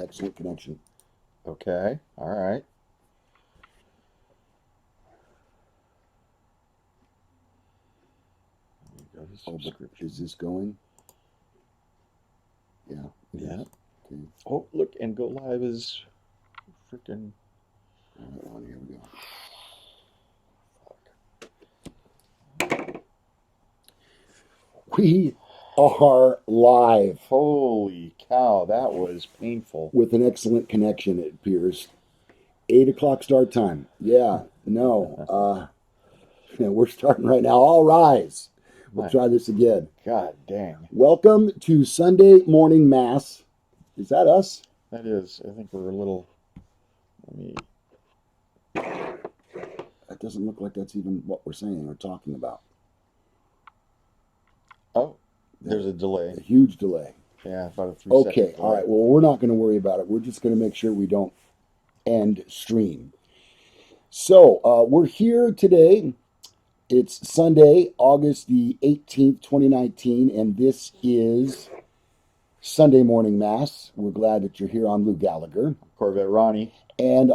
Excellent connection. Okay. All right. Let me go to Oh, but subscription. is this going? Yeah. It Yeah. is. Okay. Oh, look, and go live is freaking. All right, Ronnie, here we go. We are live Holy cow, that was painful. with an excellent connection, it appears. 8 o'clock start time. Yeah. No. We're starting right now. All rise. We'll My try this again. God dang. Welcome to Sunday morning mass. Is that us? That is, I think we're a little. Let me. That doesn't look like that's even what we're saying or talking about. Oh, there's a A delay. huge delay. Yeah, about a 3 second Okay, all delay. right. Well, we're not going to worry about it. We're just going to make sure we don't end stream. So we're here today. It's Sunday, August the 18th, 2019, and this is Sunday Morning Mass. We're glad that you're here. I'm Lou Gallagher. Corvette Ronnie. And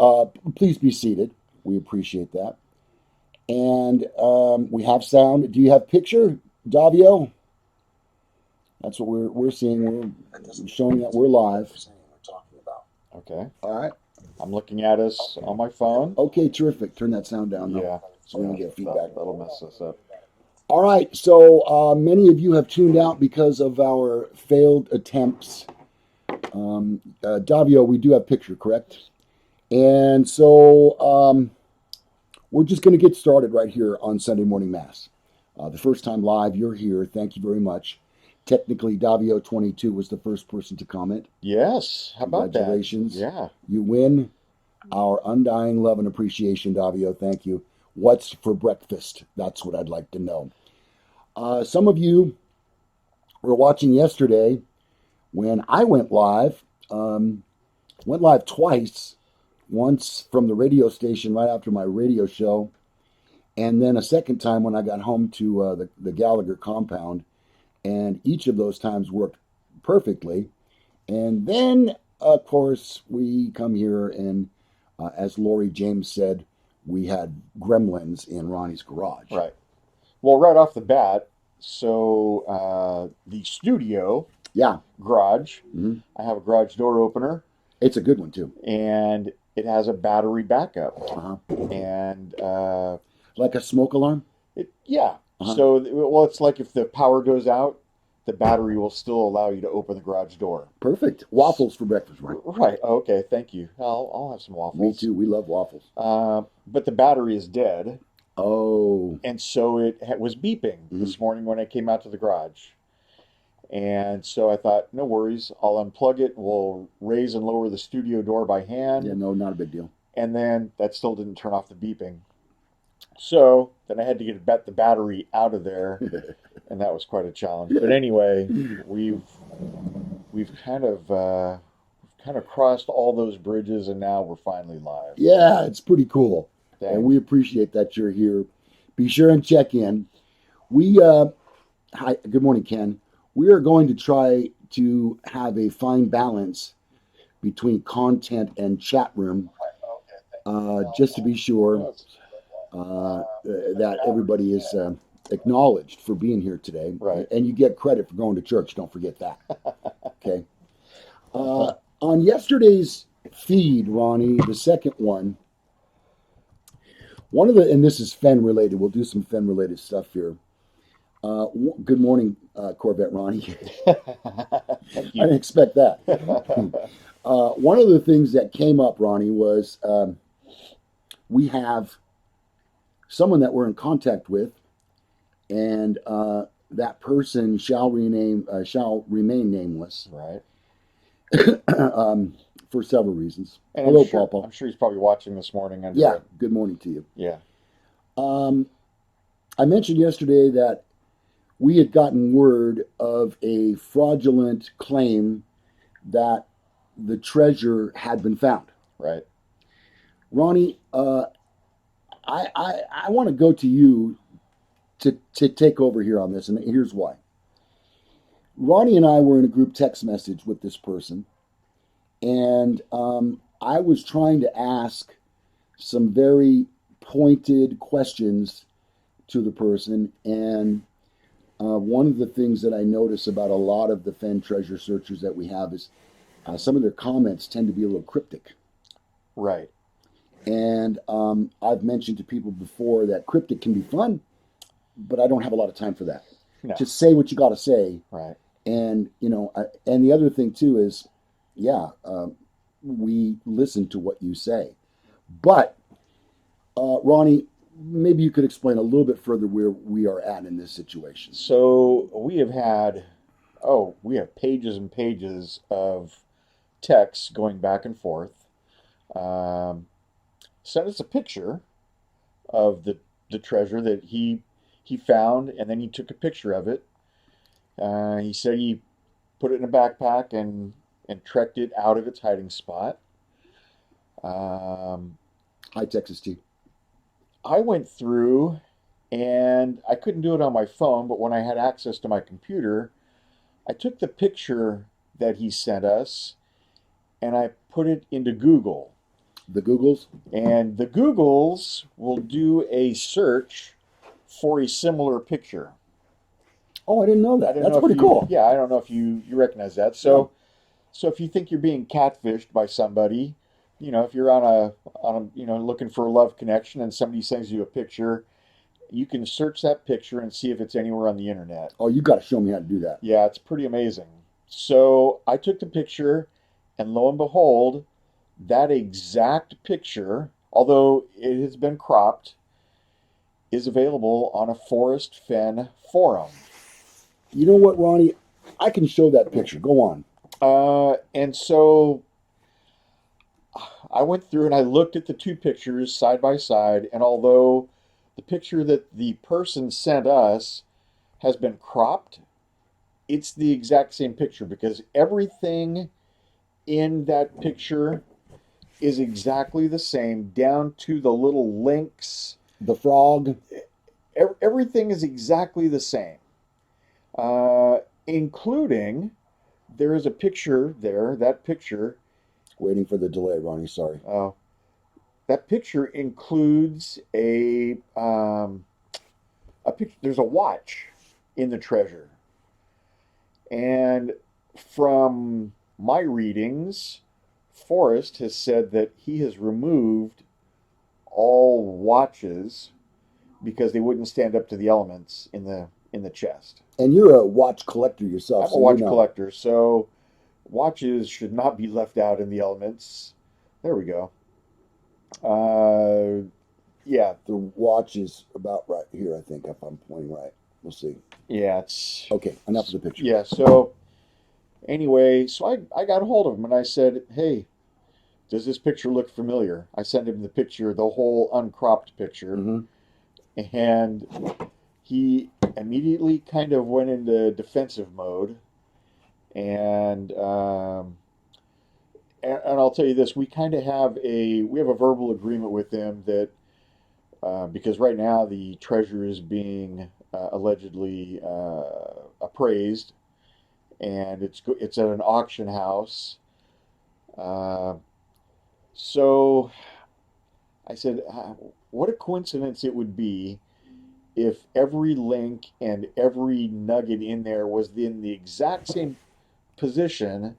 please be seated. We appreciate that. And we have sound. Do you have picture, Davio? That's what we're seeing. We're showing that we're live. Okay. All right. I'm looking at us on my phone. Okay, terrific. Turn that sound down, though, Yeah. so we don't get feedback. That'll mess us up. All right. So many of you have tuned out because of our failed attempts. Davio, we do have picture, correct? And so we're just going to get started right here on Sunday Morning Mass. The first time live, you're here. Thank you very much. Technically, Davio22 was the first person to comment. Yes. How about that? Congratulations. Yeah. You win our undying love and appreciation, Davio. Thank you. What's for breakfast? That's what I'd like to know. Some of you were watching yesterday when I went live. Went live twice. Once from the radio station right after my radio show, and then a second time when I got home to the Gallagher compound. And each of those times worked perfectly. And then, of course, we come here and, as Lori James said, we had gremlins in Ronnie's garage. Right. Well, right off the bat, so the studio Yeah. garage, hmm I have a garage door opener, It's a good one, too. and it has a battery backup. Uh-huh. And Like a smoke alarm? yeah. Uh-huh. So, well, it's like if the power goes out, the battery will still allow you to open the garage door. Perfect. Waffles for breakfast, right? Right. Okay. Thank you. I'll have some waffles. Me too. We love waffles. But the battery is dead, Oh. and so it was beeping this morning when I came out to the garage. And so I thought, no worries, I'll unplug it. We'll raise and lower the studio door by hand. Yeah, no, not a big deal. And then that still didn't turn off the beeping. So then I had to get the battery out of there, and that was quite a challenge. But anyway, we've kind of crossed all those bridges, and now we're finally live. Yeah, it's pretty cool. Dang. And we appreciate that you're here. Be sure and check in. Hi, good morning, Ken. We are going to try to have a fine balance between content and chat room, just to be sure that everybody is acknowledged for being here today. Right. And you get credit for going to church. Don't forget that. Okay. On yesterday's feed, Ronnie, the second one of the, and this is Fen related. We'll do some Fen related stuff here. Good morning, Corvette Ronnie. I didn't expect that. One of the things that came up, Ronnie, was we have someone that we're in contact with, and that person shall remain nameless. Right. For several reasons. And Hello, I'm sure he's probably watching this morning. Yeah. Good morning to you. Yeah. I mentioned yesterday that we had gotten word of a fraudulent claim that the treasure had been found. Right. Ronnie, I want to go to you to take over here on this, and here's why. Ronnie and I were in a group text message with this person, and And I was trying to ask some very pointed questions to the person. And one of the things that I notice about a lot of the Fen treasure searchers that we have is some of their comments tend to be a little cryptic. Right. And I've mentioned to people before that cryptic can be fun, but I don't have a lot of time for that. No. Just say what you got to say. Right. And, and the other thing too is, yeah, we listen to what you say. But, Ronnie, maybe you could explain a little bit further where we are at in this situation. So we have pages and pages of texts going back and forth. Um, Sent us a picture of the treasure that he found, and then he took a picture of it. He said he put it in a backpack and trekked it out of its hiding spot. Um, Hi, Texas T. I went through and I couldn't do it on my phone, but when I had access to my computer, I took the picture that he sent us and I put it into Google. The Googles? And the Googles will do a search for a similar picture. Oh, I didn't know I that. don't That's know if pretty cool. yeah, I don't know if you recognize that. Yeah. So if you think you're being catfished by somebody, if you're on a looking for a love connection and somebody sends you a picture, you can search that picture and see if it's anywhere on the internet. Oh, you got to show me how to do that. Yeah, it's pretty amazing. So I took the picture, and lo and behold, that exact picture, although it has been cropped, is available on a Forest Fen forum. You know what, Ronnie? I can show that picture. Go on. And so I went through and I looked at the two pictures side by side, and although the picture that the person sent us has been cropped, it's the exact same picture because everything in that picture is exactly the same, down to the little links. The frog. Everything is exactly the same, including there is a picture there. That picture, Waiting for the delay, Ronnie. Sorry. that picture includes a picture. There's a watch in the treasure, and from my readings, Forrest has said that he has removed all watches because they wouldn't stand up to the elements in the chest. And you're a watch collector yourself, I'm a so you watch know. collector, so watches should not be left out in the elements. There we go. Yeah, The watch is about right here, I think, if I'm pointing right. We'll see. yeah, it's Okay, enough of the picture. yeah. So anyway, so I got a hold of him and I said, "Hey, does this picture look familiar?" I sent him the picture, the whole uncropped picture, Mm-hmm. and he immediately kind of went into defensive mode. And and I'll tell you this: we have a verbal agreement with him that because right now the treasure is being allegedly appraised, and it's at an auction house. Uh, so I said, what a coincidence it would be if every link and every nugget in there was in the exact same position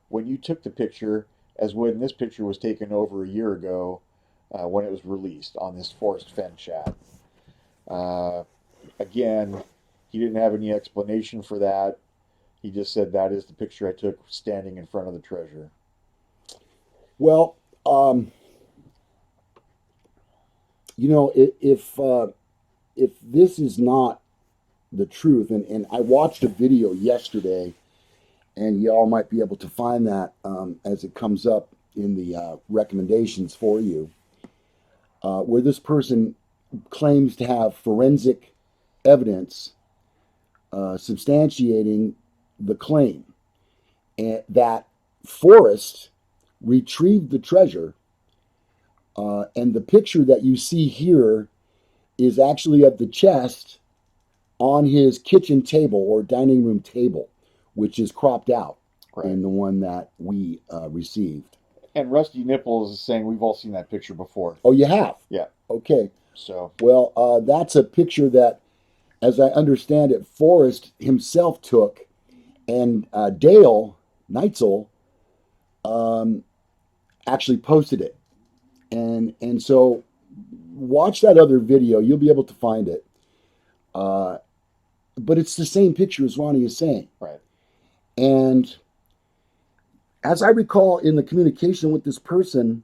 when you took the picture as when this picture was taken over a year ago when it was released on this Forest Fen chat. Uh, Again, he didn't have any explanation for that. He just said that is the picture I took standing in front of the treasure. Well, if this is not the truth, and I watched a video yesterday, and y'all might be able to find that as it comes up in the recommendations for you, where this person claims to have forensic evidence substantiating the claim and that Forrest retrieved the treasure, and the picture that you see here is actually of the chest on his kitchen table or dining room table, which is cropped out Right. in the one that we received. And Rusty Nipples is saying we've all seen that picture before. Oh, you have? Yeah. Okay. So Well, that's a picture that, as I understand it, Forrest himself took, and Dale Neitzel um, actually posted it. And so watch that other video. You'll be able to find it. Uh, but it's the same picture as Ronnie is saying. right. And as I recall in the communication with this person,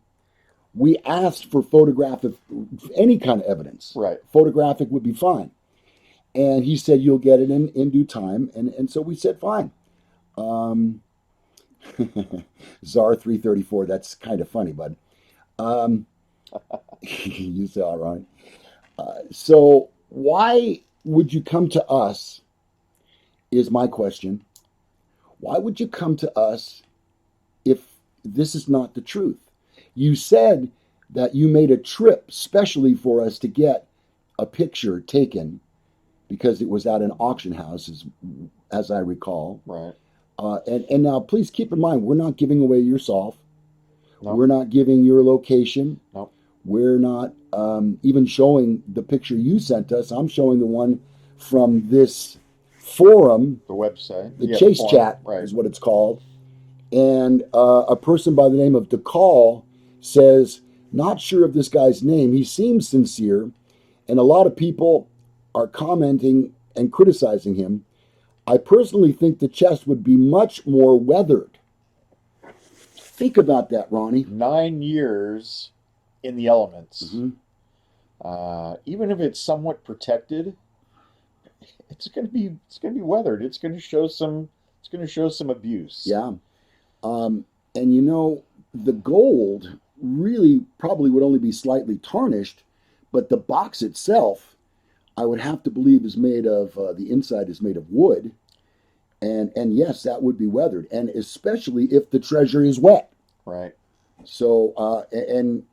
we asked for photographic, any kind of evidence. Right. Photographic would be fine. And he said, you'll get it in due time. And so we said, fine. Um, Czar 334, that's kind of funny, bud. Um, you saw it, Ron. So why would you come to us, is my question. Why would you come to us if this is not the truth? You said that you made a trip specially for us to get a picture taken because it was at an auction house, as I recall. Right. And now, please keep in mind, we're not giving away your solve. Nope. We're not giving your location. Nope. We're not even showing the picture you sent us. I'm showing the one from this forum, The website. the Chase forum. Chat Right. is what it's called. And a person by the name of DeCall says, not sure of this guy's name. He seems sincere, and a lot of people are commenting and criticizing him. I personally think the chest would be much more weathered. Think about that, Ronnie. 9 years in the elements. Mm-hmm. Even if it's somewhat protected, it's gonna be weathered. It's gonna show some abuse. Yeah. And you know, the gold really probably would only be slightly tarnished, but the box itself, I would have to believe, is made of the inside is made of wood, and yes, that would be weathered, and especially if the treasure is wet. Right. So and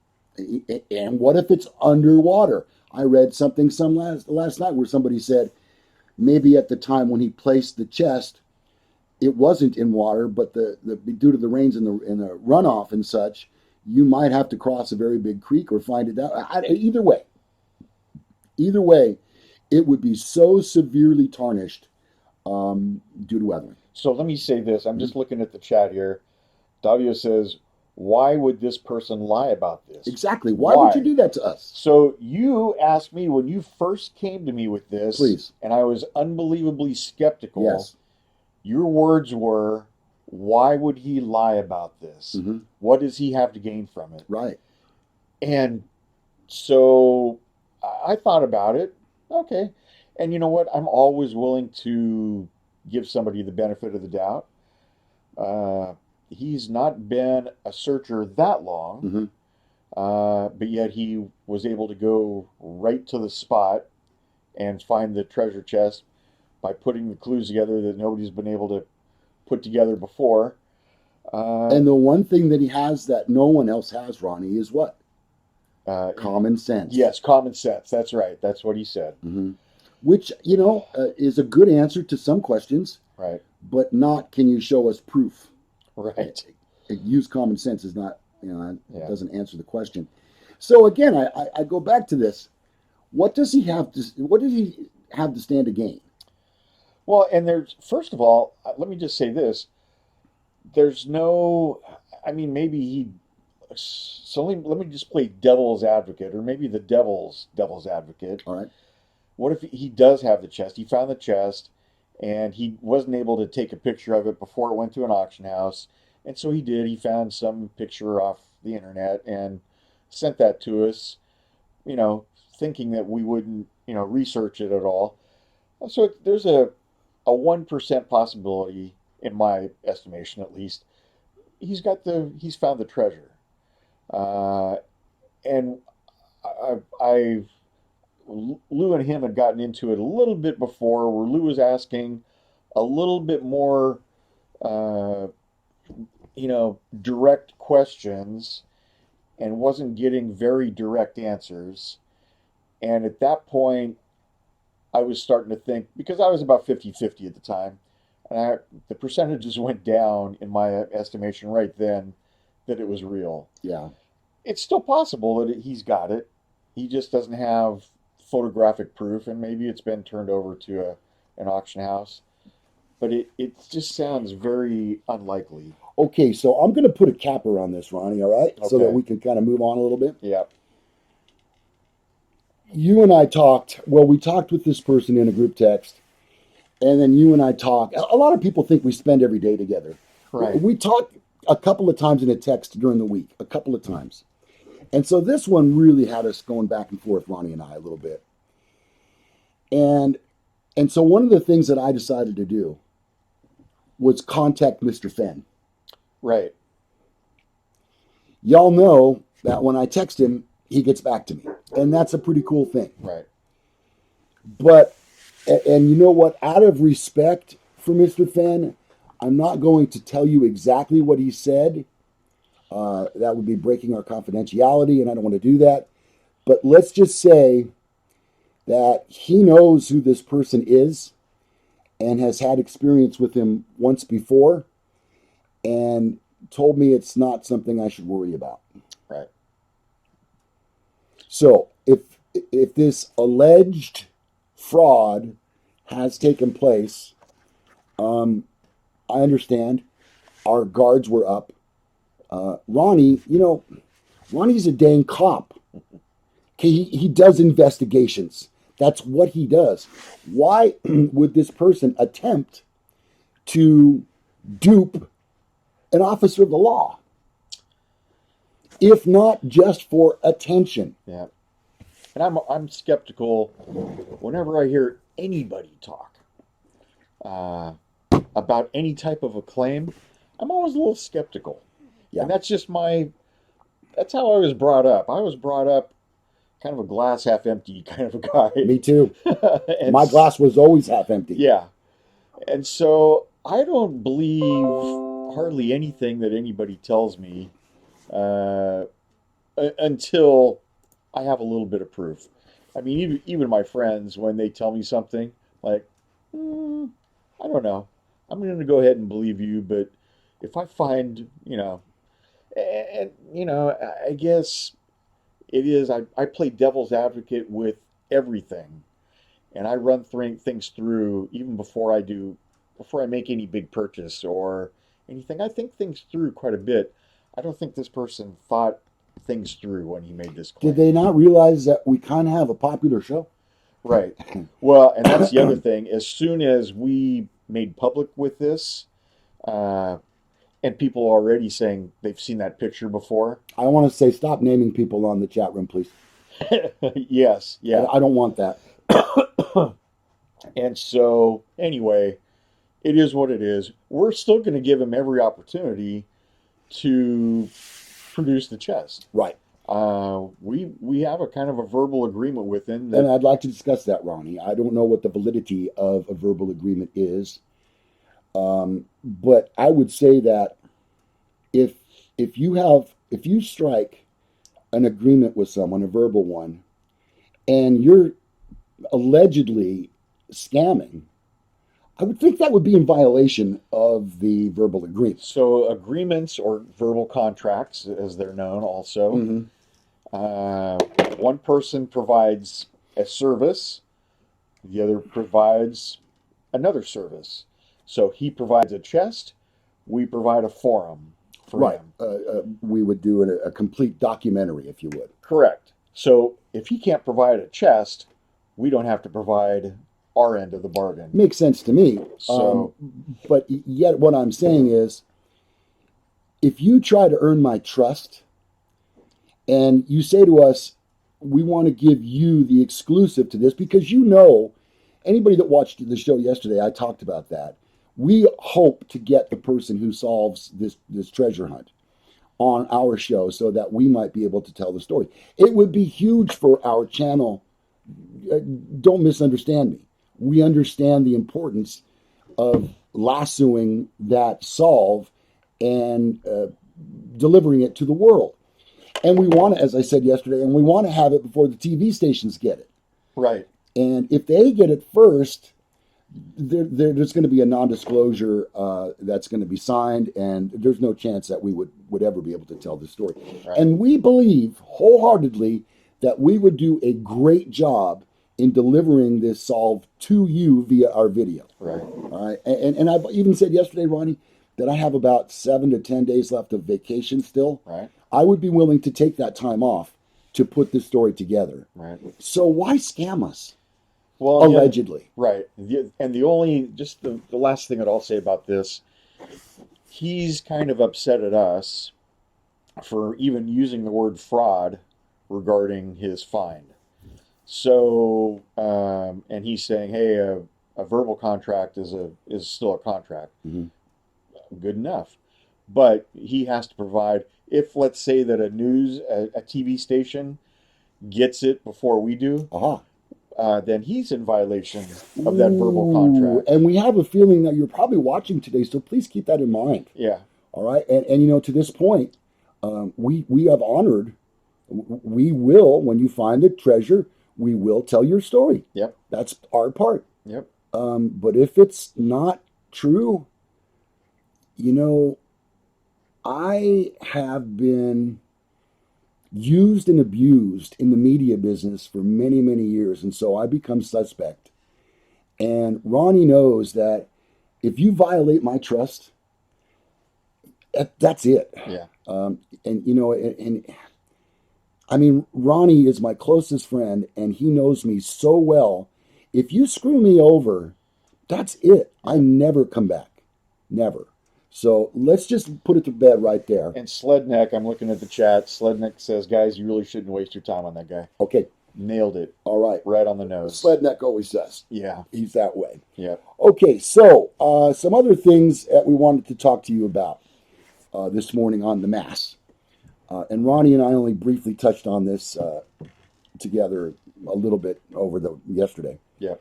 what if it's underwater? I read something last night where somebody said maybe at the time when he placed the chest, it wasn't in water, but the due to the rains and the runoff and such, you might have to cross a very big creek or find it out. Either way, it would be so severely tarnished due to weathering. So let me say this. I'm just looking at the chat here. Davio says, why would this person lie about this? Exactly. Why would you do that to us? So you asked me when you first came to me with this, Please. And I was unbelievably skeptical. Yes. Your words were, why would he lie about this? Mm-hmm. What does he have to gain from it? Right. And so I thought about it. Okay. And you know what? I'm always willing to give somebody the benefit of the doubt. He's not been a searcher that long, but yet he was able to go right to the spot and find the treasure chest by putting the clues together that nobody's been able to put together before. And the one thing that he has that no one else has, Ronnie, is what? Common sense. Yes, common sense. That's right. That's what he said. Mm-hmm. Which, you know, is a good answer to some questions. Right. But not, can you show us proof? Right. Use common sense is not, you know, it doesn't answer the question. So again, I go back to this. What does he have to stand to gain? Well, and first of all, let me just say this. There's no, I mean, let me just play devil's advocate, or maybe the devil's advocate. All right. What if he does have the chest? He found the chest, and he wasn't able to take a picture of it before it went to an auction house. And so he did. He found some picture off the internet and sent that to us, thinking that we wouldn't, research it at all. So there's a 1% possibility, in my estimation at least, he's found the treasure. And Lou and him had gotten into it a little bit before, where Lou was asking a little bit more, direct questions and wasn't getting very direct answers. And at that point, I was starting to think, because I was about 50-50 at the time, and the percentages went down in my estimation right then, that it was real. Yeah. It's still possible that he's got it. He just doesn't have photographic proof, and maybe it's been turned over to an auction house. But it just sounds very unlikely. Okay, so I'm going to put a capper on this, Ronnie, all right? So that Okay. we can kind of move on a little bit. Yeah. You and I talked, well, we talked with this person in a group text, and then you and I talk. A lot of people think we spend every day together. Right. We talk a couple of times in a text during the week, a couple of times. And so this one really had us going back and forth, Ronnie and I, a little bit. And so one of the things that I decided to do was contact Mr. Fenn. Right. Y'all know that when I text him, he gets back to me. And that's a pretty cool thing. Right. But, and you know what? Out of respect for Mr. Fenn, I'm not going to tell you exactly what he said. That would be breaking our confidentiality, and I don't want to do that. But let's just say that he knows who this person is and has had experience with him once before and told me it's not something I should worry about. Right. So if this alleged fraud has taken place, I understand our guards were up. Ronnie, Ronnie's a dang cop. Okay, he does investigations. That's what he does. Why would this person attempt to dupe an officer of the law? If not just for attention. Yeah. And I'm skeptical whenever I hear anybody talk about any type of a claim. I'm always a little skeptical. Yeah. And that's how I was brought up. I was brought up kind of a glass half empty kind of a guy. Me too. And My glass was always half empty. Yeah. And so I don't believe hardly anything that anybody tells me until I have a little bit of proof. I mean, even my friends, when they tell me something, like, I don't know. I'm going to go ahead and believe you, but if I find, I guess it is, I play devil's advocate with everything. And I run things through even before I make any big purchase or anything. I think things through quite a bit. I don't think this person thought things through when he made this claim. Did they not realize that we kind of have a popular show? Right. Well, and that's the other thing. As soon as we made public with this, and people are already saying they've seen that picture before. I want to say stop naming people on the chat room, please. Yes. Yeah. I don't want that. And so, anyway, it is what it is. We're still going to give him every opportunity to produce the chest. Right. We have a kind of a verbal agreement with him. And I'd like to discuss that, Ronnie. I don't know what the validity of a verbal agreement is. But I would say that if you strike an agreement with someone, a verbal one, and you're allegedly scamming, I would think that would be in violation of the verbal agreement. So agreements or verbal contracts, as they're known also, one person provides a service, the other provides another service. So he provides a chest, we provide a forum for him. We would do a complete documentary, if you would. Correct. So if he can't provide a chest, we don't have to provide our end of the bargain. Makes sense to me. So, but yet what I'm saying is, if you try to earn my trust and you say to us, we want to give you the exclusive to this, because anybody that watched the show yesterday, I talked about that. We hope to get the person who solves this treasure hunt on our show so that we might be able to tell the story. It would be huge for our channel. Don't misunderstand me. We understand the importance of lassoing that solve and delivering it to the world. And we want to, as I said yesterday, and we want to have it before the TV stations get it. right. And if they get it first, there's going to be a non-disclosure that's going to be signed, and there's no chance that we would ever be able to tell this story. Right. And we believe wholeheartedly that we would do a great job in delivering this solve to you via our video. Right. All right. And I've even said yesterday, Ronnie, that I have about 7 to 10 days left of vacation still. Right. I would be willing to take that time off to put this story together. Right. So why scam us? Well, Allegedly. Right. And the only, just the last thing that I'll say about this, he's kind of upset at us for even using the word fraud regarding his find. So, and he's saying, hey, a verbal contract is still a contract. Mhm. Good enough. But he has to provide, if let's say that a TV station gets it before we do, then he's in violation of that verbal contract. And we have a feeling that you're probably watching today, so please keep that in mind. Yeah. All right. And you know, to this point, we have honored, we will, when you find the treasure, we will tell your story. Yep. That's our part. Yep. But if it's not true, you know, I have been used and abused in the media business for many, many years. And so I become suspect. And Ronnie knows that if you violate my trust, that's it. Yeah. And, you know, and I mean, Ronnie is my closest friend and he knows me so well. If you screw me over, that's it. I never come back. Never. So let's just put it to bed right there. And Sledneck, I'm looking at the chat. Sledneck says, guys, you really shouldn't waste your time on that guy. Okay. Nailed it. All right. Right on the nose. Sledneck always says. Yeah. He's that way. Yeah. Okay, so some other things that we wanted to talk to you about this morning on the Mass. And Ronnie and I only briefly touched on this together a little bit over yesterday. Yeah.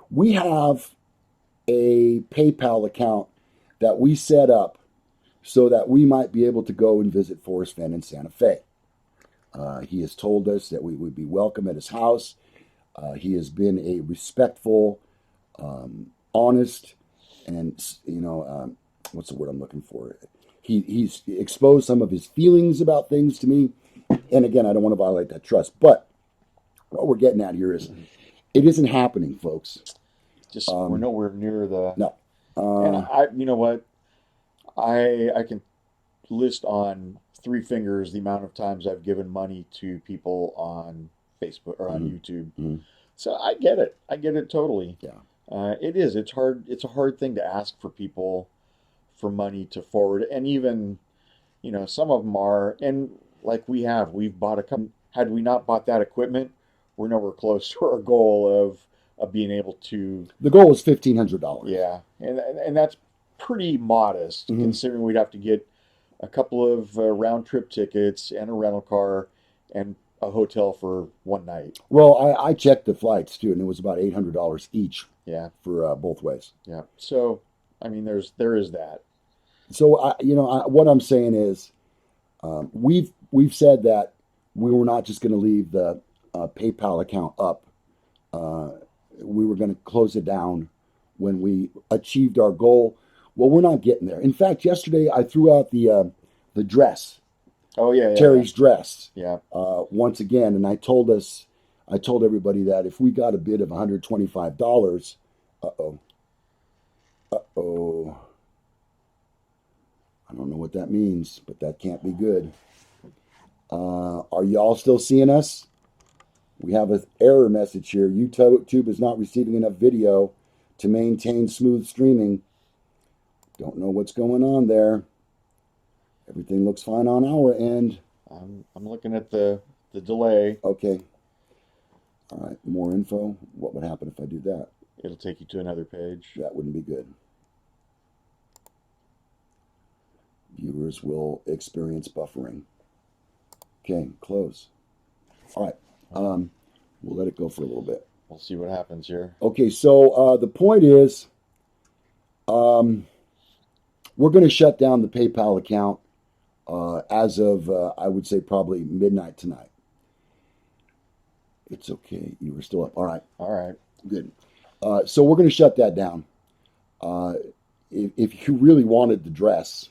We have a PayPal account that we set up so that we might be able to go and visit Forrest Fenn in Santa Fe. He has told us that we would be welcome at his house. He has been a respectful, honest, and, you know, what's the word I'm looking for? He's exposed some of his feelings about things to me. And again, I don't want to violate that trust. But what we're getting at here is it isn't happening, folks. Just we're nowhere near the... No. And you know what? I can list on 3 fingers the amount of times I've given money to people on Facebook or on YouTube. Mm-hmm. So I get it. I get it totally. Yeah. It is. It's hard. It's a hard thing to ask for people for money to forward. And even, you know, some of them are, and like we've bought a couple. Had we not bought that equipment, we're nowhere close to our goal of being able to. The goal is $1,500. Yeah. And that's pretty modest considering we'd have to get a couple of round trip tickets and a rental car and a hotel for one night. Well, I checked the flights too, and it was about $800 each. Yeah. For both ways. Yeah. So, I mean, there is that. So, what I'm saying is, we've said that we were not just going to leave the PayPal account up. We were going to close it down when we achieved our goal. Well, we're not getting there. In fact, yesterday I threw out the dress. Oh yeah, Terry's dress. Yeah. Once again, and I told everybody that if we got a bid of $125, I don't know what that means, but that can't be good. Are y'all still seeing us? We have an error message here. YouTube is not receiving enough video to maintain smooth streaming. Don't know what's going on there. Everything looks fine on our end. I'm looking at the delay. Okay. All right. More info. What would happen if I do that? It'll take you to another page. That wouldn't be good. Viewers will experience buffering. Okay. Close. All right. We'll let it go for a little bit. We'll see what happens here. Okay. So the point is, we're going to shut down the PayPal account as of, I would say, probably midnight tonight. It's okay. You were still up. All right. All right. Good. So we're going to shut that down. Uh, if you really wanted the dress,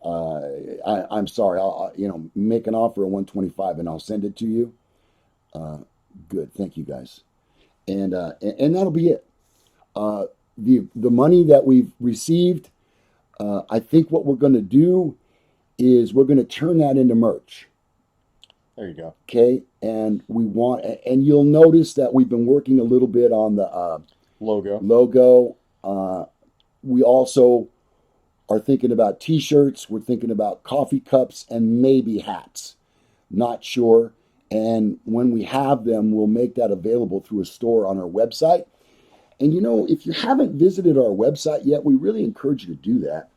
I'm sorry. I'll make an offer of 125 and I'll send it to you. Uh, Good. Thank you guys. And that'll be it. Uh, the money that we've received, I think what we're going to do is we're going to turn that into merch. There you go. Okay, and you'll notice that we've been working a little bit on the Logo. logo. We also are thinking about T-shirts. We're thinking about coffee cups and maybe hats. Not sure. And when we have them, we'll make that available through a store on our website. And if you haven't visited our website yet, we really encourage you to do that.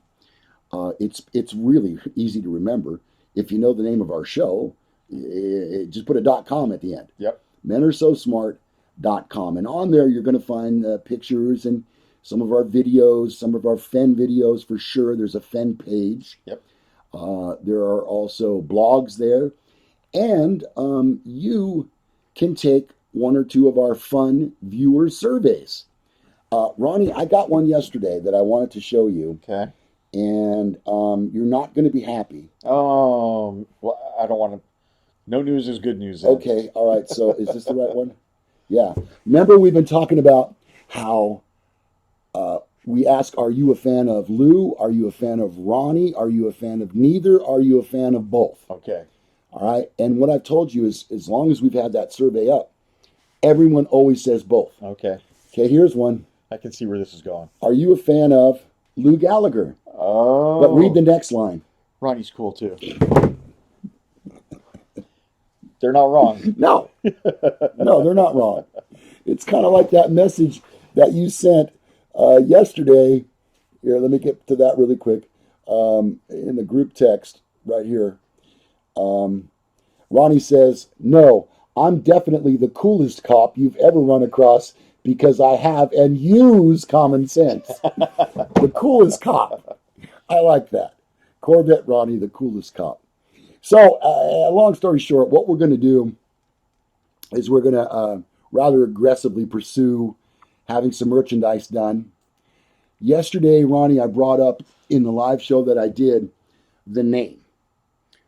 It's really easy to remember. If you know the name of our show, just put a .com at the end. Yep. menarososmart.com. And on there, you're going to find pictures and some of our videos, some of our Fen videos for sure. There's a Fen page. Yep. There are also blogs there. And you can take one or two of our fun viewer surveys. Ronnie, I got one yesterday that I wanted to show you. Okay. And you're not going to be happy. Well, I don't want to. No news is good news. Then. Okay, all right. So is this the right one? Yeah. Remember, we've been talking about how we ask, are you a fan of Lou? Are you a fan of Ronnie? Are you a fan of neither? Are you a fan of both? Okay. All right. And what I've told you is as long as we've had that survey up, everyone always says both. Okay. Okay, here's one. I can see where this is going. Are you a fan of Lou Gallagher? Oh. But read the next line. Ronnie's cool too. They're not wrong. No. No, they're not wrong. It's kind of like that message that you sent yesterday. Here, let me get to that really quick. In the group text right here. Ronnie says, no, I'm definitely the coolest cop you've ever run across because I have and use common sense. The coolest cop. I like that. Corvette Ronnie, the coolest cop. So, long story short, what we're going to do is we're going to rather aggressively pursue having some merchandise done. Yesterday, Ronnie, I brought up in the live show that I did the name.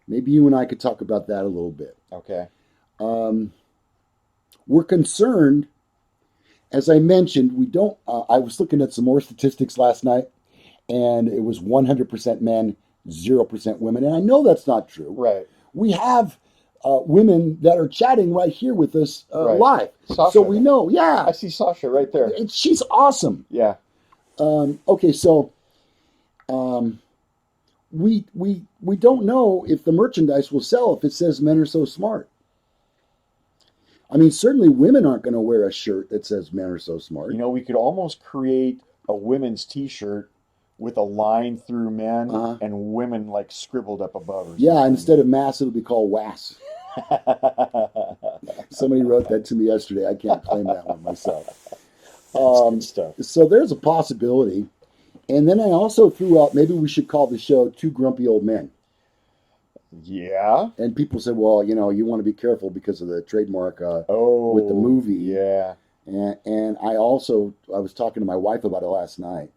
Maybe you and I could talk about that a little bit. Okay. We're concerned, as I mentioned, we don't. I was looking at some more statistics last night, and it was 100% men, 0% women. And I know that's not true. Right. We have women that are chatting right here with us Right. live. Sasha. So we know, yeah. I see Sasha right there. She's awesome. Yeah. Okay, so we don't know if the merchandise will sell if it says men are so smart. I mean, certainly women aren't going to wear a shirt that says men are so smart. You know, we could almost create a women's T-shirt with a line through men and women like scribbled up above. Or yeah, instead of mass, it'll be called WAS. Somebody wrote that to me yesterday. I can't claim that one myself. Good stuff. So there's a possibility. And then I also threw out, maybe we should call the show Two Grumpy Old Men. Yeah. And people said, well, you want to be careful because of the trademark Oh, with the movie. Yeah. And I was talking to my wife about it last night.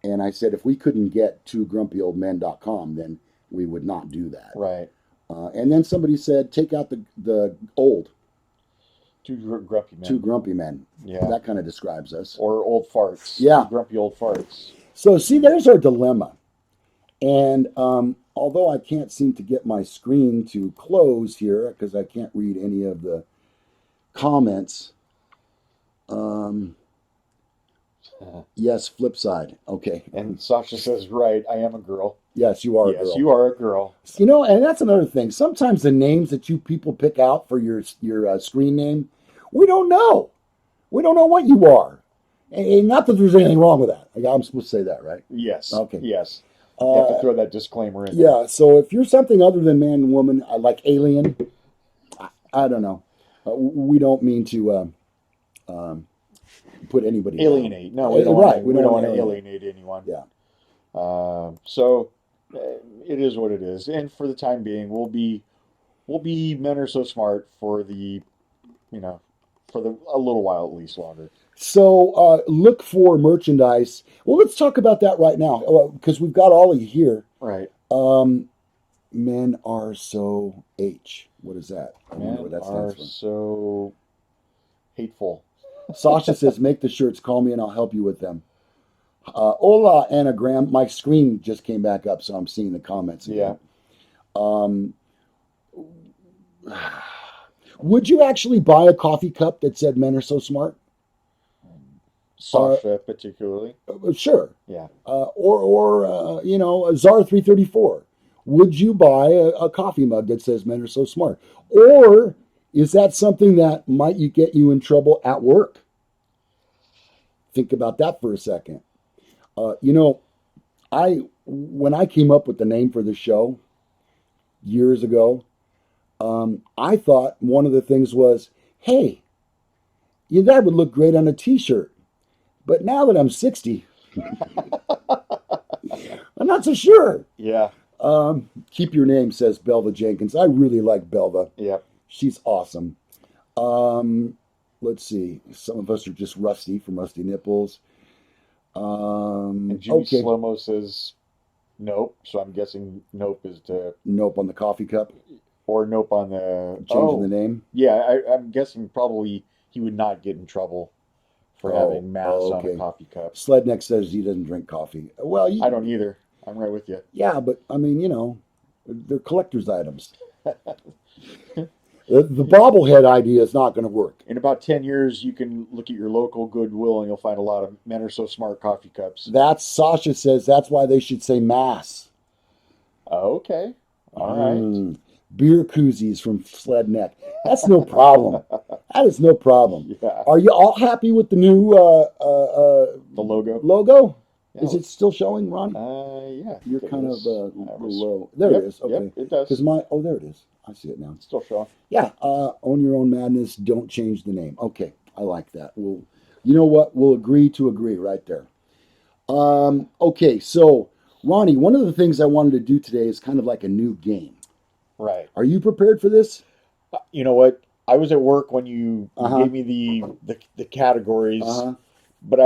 And I said, if we couldn't get twogrumpyoldmen.com, then we would not do that. Right. And then somebody said, take out the old. Two grumpy men. Two grumpy men. Yeah. That kind of describes us. Or old farts. Yeah. Two grumpy old farts. So, see, there's our dilemma. And although I can't seem to get my screen to close here because I can't read any of the comments. Yes, flip side. Okay. And Sasha says, right, I am a girl. Yes, you are a Yes, girl. you are a girl. And that's another thing. Sometimes the names that you people pick out for your screen name, we don't know. We don't know what you are. And not that there's anything wrong with that. I'm supposed to say that, right? Yes. Okay. Yes. You have to throw that disclaimer in. Yeah, so if you're something other than man and woman, like alien, I don't know. We don't mean to put anybody Alienate. down. No, we don't, right. we don't want to alienate anyone. Yeah. So it is what it is. And for the time being, we'll be Men Are So Smart for the, for a little while at least longer. So look for merchandise. Well, let's talk about that right now because we've got Ollie here. Right. Men are so H. What is that? I wonder Men what that are stands for. so hateful. Sasha says, make the shirts, call me, and I'll help you with them. Hola, Anagram. My screen just came back up, so I'm seeing the comments again. Would you actually buy a coffee cup that said men are so smart? Sasha, particularly. Sure. Yeah. Or you know, a Zara 334. Would you buy a coffee mug that says men are so smart? Or is that something that might get you in trouble at work? Think about that for a second. You know, when I came up with the name for the show years ago, I thought one of the things was, hey, that would look great on a T-shirt. But now that I'm 60, I'm not so sure. Yeah. Keep your name, says Belva Jenkins. I really like Belva. Yep. She's awesome. Let's see. Some of us are just rusty from Rusty Nipples. And Jimmy Slow-Mo says nope. So I'm guessing nope is to nope on the coffee cup. Or nope on the changing the name. Yeah, I'm guessing probably he would not get in trouble for having mass on a coffee cup. Sledneck says he doesn't drink coffee. Well, I don't either. I'm right with you. Yeah, but I mean, they're collector's items. The bobblehead idea is not going to work. In about 10 years, you can look at your local Goodwill and you'll find a lot of Men Are So Smart coffee cups. Sasha says that's why they should say mass. Okay. All right. Beer koozies from Sledneck. That's no problem. That is no problem. Yeah. Are you all happy with the new the logo? Yeah. Is it still showing, Ronnie? Yeah. You're kind of low. There it is. Okay. Yep, it does. Because there it is. I see it now. It's still showing. Yeah. Own your own madness. Don't change the name. Okay. I like that. You know what? We'll agree to agree right there. Okay. So, Ronnie, one of the things I wanted to do today is kind of like a new game. Right. Are you prepared for this? You know what? I was at work when you gave me the categories, but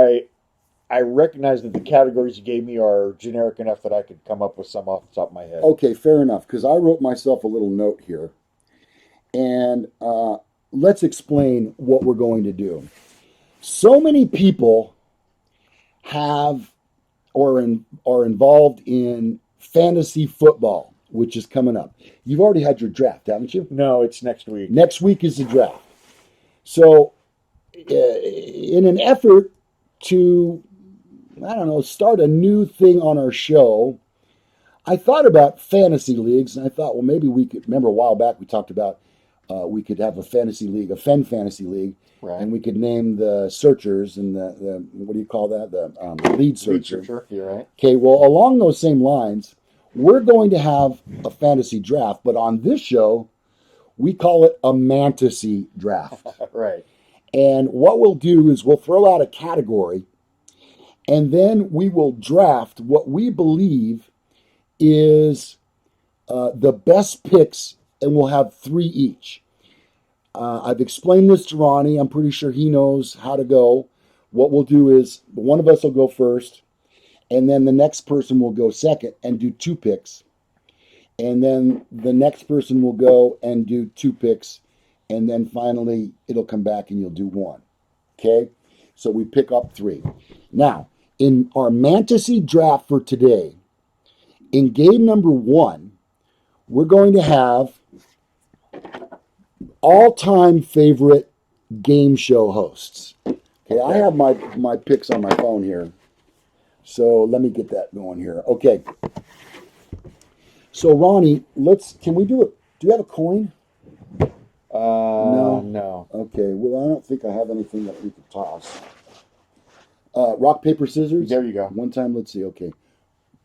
I recognize that the categories you gave me are generic enough that I could come up with some off the top of my head. Okay, fair enough, because I wrote myself a little note here. And let's explain what we're going to do. So many people have or are involved in fantasy football, which is coming up. You've already had your draft, haven't you? No, it's next week. Next week is the draft. So in an effort to, start a new thing on our show, I thought about fantasy leagues, and I thought, well, maybe we could, remember a while back we talked about we could have a fantasy league, a fantasy league, right. And we could name the searchers and the what do you call that? The lead searcher. Lead searcher, you're right. Okay, well, along those same lines, we're going to have a fantasy draft, but on this show, we call it a mantasy draft. Right. And what we'll do is we'll throw out a category, and then we will draft what we believe is the best picks, and we'll have 3 each. I've explained this to Ronnie. I'm pretty sure he knows how to go. What we'll do is one of us will go first, and then the next person will go second and do 2 picks. And then the next person will go and do 2 picks. And then finally, it'll come back and you'll do 1. Okay? So we pick up 3. Now, in our Mantasy draft for today, in game number 1, we're going to have all-time favorite game show hosts. Okay, I have my picks on my phone here. So let me get that going here. Okay. So Ronnie, can we do it? Do you have a coin? No. Okay. Well, I don't think I have anything that we could toss. Rock, paper, scissors? There you go. One time, let's see. Okay.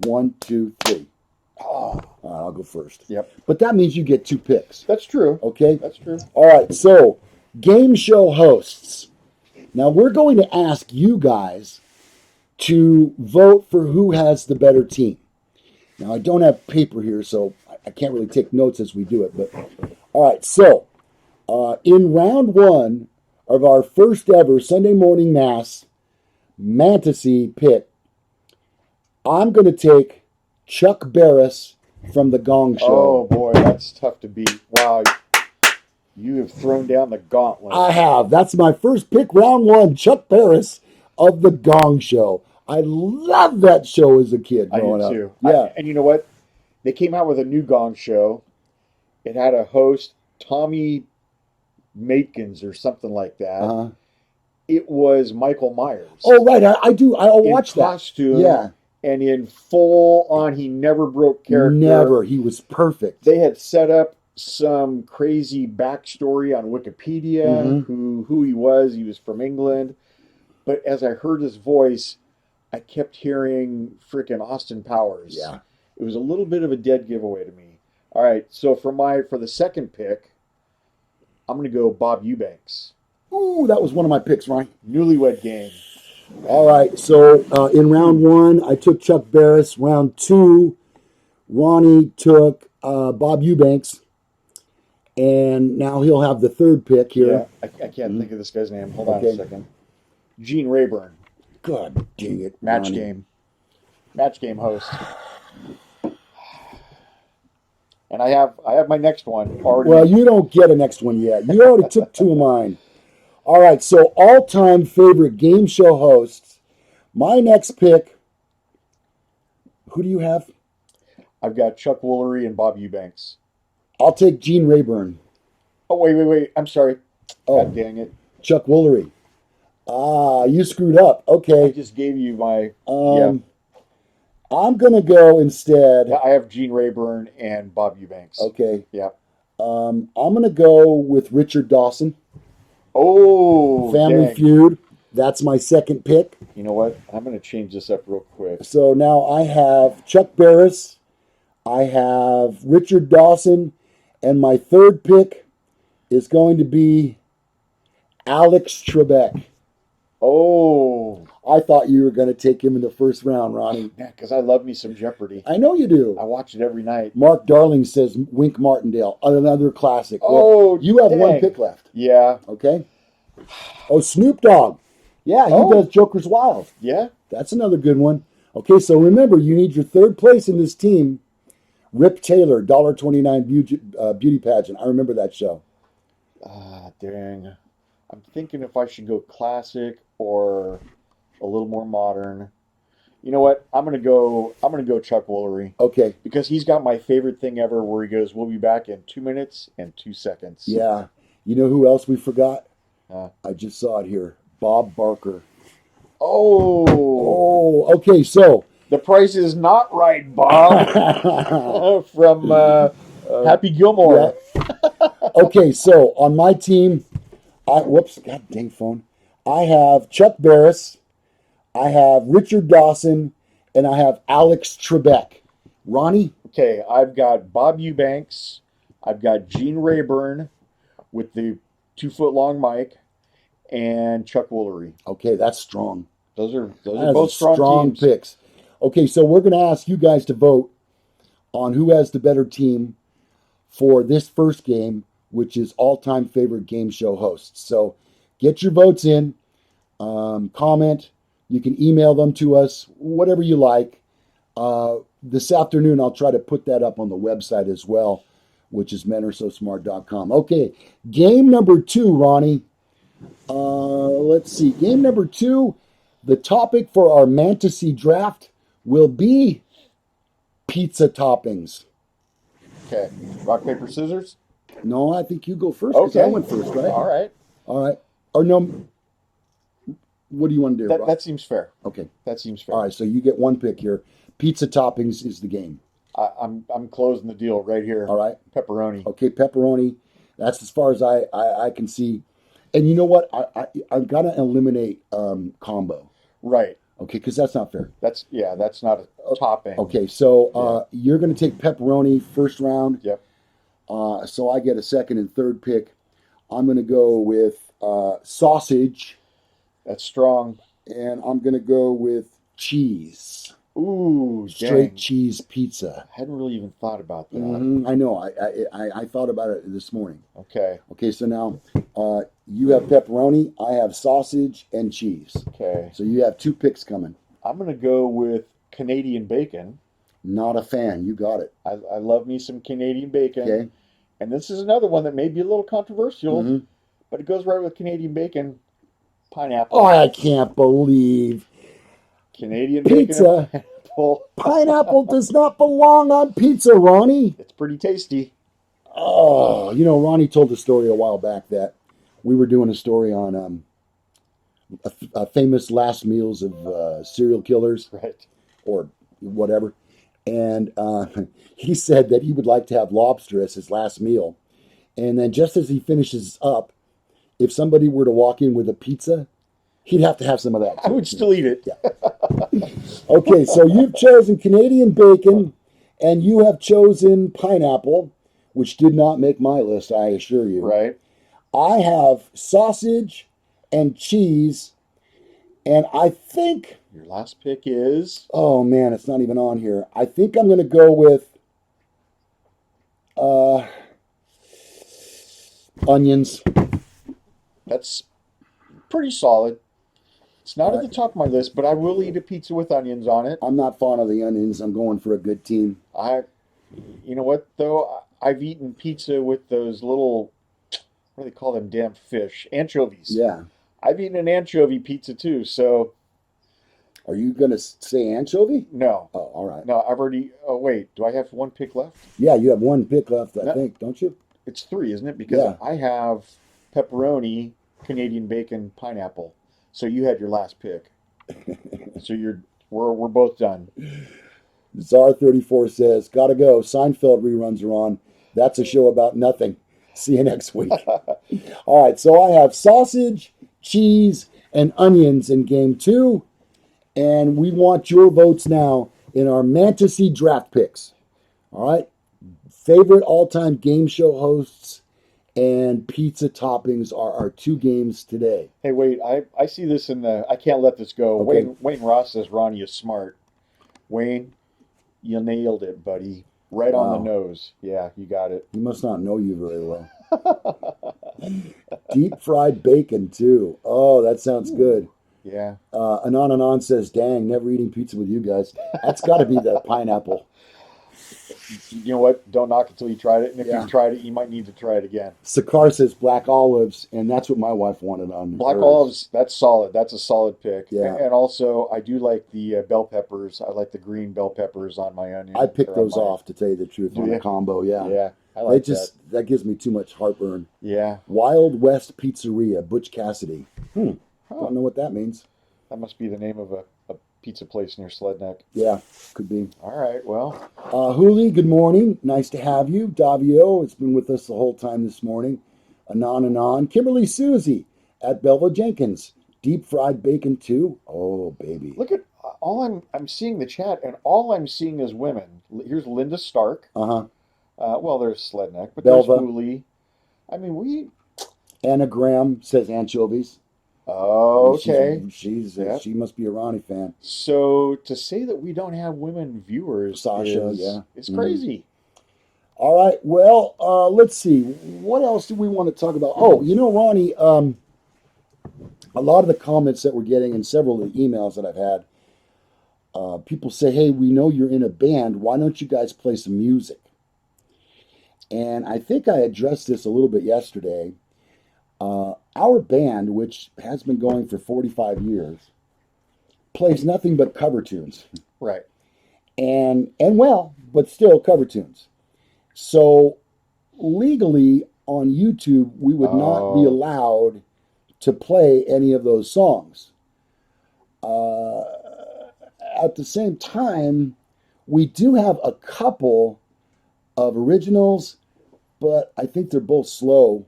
1, 2, 3. I'll go first. Yep. But that means you get 2 picks. That's true. Okay? That's true. All right. So, game show hosts. Now, we're going to ask you guys to vote for who has the better team. Now, I don't have paper here, so I can't really take notes as we do it. But all right. So, in round 1, of our first ever Sunday morning mass fantasy pick, I'm going to take Chuck Barris from the Gong Oh Show. boy, that's tough to beat. Wow, you have thrown down the gauntlet. I have. That's my first pick, round one. Chuck Barris of the Gong Show. I loved that show as a kid I do growing up. too. Yeah. And you know what? They came out with a new Gong show. It had a host, Tommy Matkins or something like that. Uh-huh. It was Michael Myers Oh, right. I do. I'll in watch that. costume Yeah. and in full on. He never broke character. Never. He was perfect. They had set up some crazy backstory on Wikipedia, who he was. He was from England. But as I heard his voice, I kept hearing freaking Austin Powers. Yeah. It was a little bit of a dead giveaway to me. All right, so for the second pick, I'm going to go Bob Ewbanks. Ooh, that was one of my picks, Ryan. Newlywed Game. All right. So in round one, I took Chuck Barris. Round two, Ronnie took Bob Ewbanks. And now he'll have the third pick here. Yeah, I can't think of this guy's name. Hold on a second. Gene Rayburn. God dang it. Match Ronnie. game. Match game host. And I have my next one already. Well, you don't get a next one yet. You already took two of mine. All right, so all-time favorite game show hosts. My next pick, who do you have? I've got Chuck Woolery and Bob Ewbanks. I'll take Gene Rayburn. Oh, wait. I'm sorry. Oh, God dang it. Chuck Woolery. Ah, you screwed up. Okay. I just gave you my... yeah. I'm going to go instead. I have Gene Rayburn and Bob Ewbanks. Okay. Yeah. I'm going to go with Richard Dawson. Oh, Family dang. Feud. That's my second pick. You know what? I'm going to change this up real quick. So now I have Chuck Barris. I have Richard Dawson. And my third pick is going to be Alex Trebek. Oh. I thought you were going to take him in the first round, Ronnie. Yeah, because I love me some Jeopardy. I know you do. I watch it every night. Mark Darling says Wink Martindale, another classic. Oh, well, you have one dang. pick left. Yeah. Okay. Oh, Snoop Dogg. Yeah, he does Joker's Wild. Yeah. That's another good one. Okay, so remember, you need your third place in this team. Rip Taylor, $1.29 beauty pageant. I remember that show. Dang. I'm thinking if I should go classic or a little more modern. You know what? I'm gonna go Chuck Woolery. Okay. Because he's got my favorite thing ever where he goes, "We'll be back in 2 minutes and 2 seconds." Yeah. You know who else we forgot? I just saw it here. Bob Barker. Oh. Okay, so The Price is Not Right, Bob. From Happy Gilmore. Yeah. Okay, so on my team, god dang phone. I have Chuck Barris, I have Richard Dawson, and I have Alex Trebek. Ronnie? Okay, I've got Bob Ewbanks, I've got Gene Rayburn with the 2-foot long mic, and Chuck Woolery. Okay, that's strong. Those are both strong teams. Picks. Okay, so we're going to ask you guys to vote on who has the better team for this first game, which is all-time favorite game show hosts. So get your votes in, comment. You can email them to us, whatever you like. This afternoon, I'll try to put that up on the website as well, which is menarososmart.com. Okay, game number 2, Ronnie. Let's see. Game number 2, the topic for our Fantasy draft will be pizza toppings. Okay, rock, paper, scissors? No, I think you go first because I went first, right? All right. Or no, what do you want to do? That seems fair. Okay. That seems fair. All right, so you get one pick here. Pizza toppings is the game. I'm closing the deal right here. All right. Pepperoni. Okay, pepperoni. That's as far as I can see. And you know what? I've got to eliminate combo. Right. Okay, because that's not fair. That's not a topping. Okay, so you're going to take pepperoni first round. Yep. So I get a second and third pick. I'm going to go with sausage. That's strong. And I'm going to go with cheese. Ooh, Straight dang. cheese pizza. I hadn't really even thought about that. I know. I thought about it this morning. Okay. Okay, so now you have pepperoni, I have sausage and cheese. Okay. So you have two picks coming. I'm gonna go with Canadian bacon. Not a fan. You got it. I love me some Canadian bacon. Okay. And this is another one that may be a little controversial, Mm-hmm. but it goes right with Canadian bacon. Oh, Pineapple. I can't believe Canadian bacon and pizza. pineapple. Pineapple does not belong on pizza, Ronnie. It's pretty tasty. Oh, Ronnie told a story a while back that we were doing a story on famous last meals of serial killers Right. or whatever. And he said that he would like to have lobster as his last meal. And then just as he finishes up, if somebody were to walk in with a pizza, he'd have to have some of that I too. would still eat it. Yeah. Okay, so you've chosen Canadian bacon and you have chosen pineapple, which did not make my list, I assure you. Right. I have sausage and cheese, and I think, Your last pick is oh man, it's not even on here. I think I'm going to go with uh, onions. that's pretty solid. It's not All at the right. top of my list, but I will eat a pizza with onions on it. I'm not fond of the onions. I'm going for a good team. I, you know what though? I've eaten pizza with those little, what do they call them? Damn fish, anchovies. Yeah. I've eaten an anchovy pizza too. So Are you going to say anchovy? no, Oh, all right. no, I've already. Oh wait, do I have one pick left? Yeah, you have one pick left, I No, think, don't you? it's three, isn't it? Because Yeah. I have pepperoni, Canadian bacon, pineapple. So you had your last pick. So we're both done. Czar34 says, gotta go. Seinfeld reruns are on. That's a show about nothing. See you next week. All right, so I have sausage, cheese, and onions in game two. And we want your votes now in our Fantasy draft picks. All right, favorite all time game show hosts and pizza toppings are our two games today. Hey, wait, I see this in the. I can't let this go. Okay. Wayne Ross says Ronnie is smart. Wayne, you nailed it, buddy. Right on the Wow. nose. Yeah, you got it. He must not know you very well. Deep fried bacon, too. Oh, that sounds Ooh, good. yeah. Anon says, dang, never eating pizza with you guys. That's got to be the pineapple. You know what? Don't knock it till you tried it. And if Yeah. you've tried it, you might need to try it again. Sakar says black olives, and that's what my wife wanted on Black hers. olives, that's solid. That's a solid pick. Yeah. And also, I do like the bell peppers. I like the green bell peppers on my onion. I picked or on those my- off, to tell you the truth, Do on a you? combo. Yeah. Yeah, I They like just, that. that gives me too much heartburn. Yeah. Wild West Pizzeria, Butch Cassidy. Don't Huh. know what that means. That must be the name of a pizza place near Sledneck. Yeah, could be. All right, well, Huli, good morning. Nice to have you. Davio, it's been with us the whole time this morning. Anon. Kimberly Susie at Belva Jenkins. Deep fried bacon too. Oh, baby. look at all I'm seeing the chat, and all I'm seeing is women. Here's Linda Stark. Uh-huh. Well, there's Sledneck, but Belva. there's Hooley. I mean, we. Anagram says anchovies. Okay. She must be a Ronnie fan. So to say that we don't have women viewers Sasha, is yeah. is crazy. All right. Well, let's see. What else do we want to talk about? Oh, Ronnie, a lot of the comments that we're getting and several of the emails that I've had, people say, hey, we know you're in a band. Why don't you guys play some music? And I think I addressed this a little bit yesterday. Our band, which has been going for 45 years, plays nothing but cover tunes. Right. And well, but still cover tunes. So legally on YouTube, we would not be Oh. allowed to play any of those songs. At the same time, we do have a couple of originals, but I think they're both slow.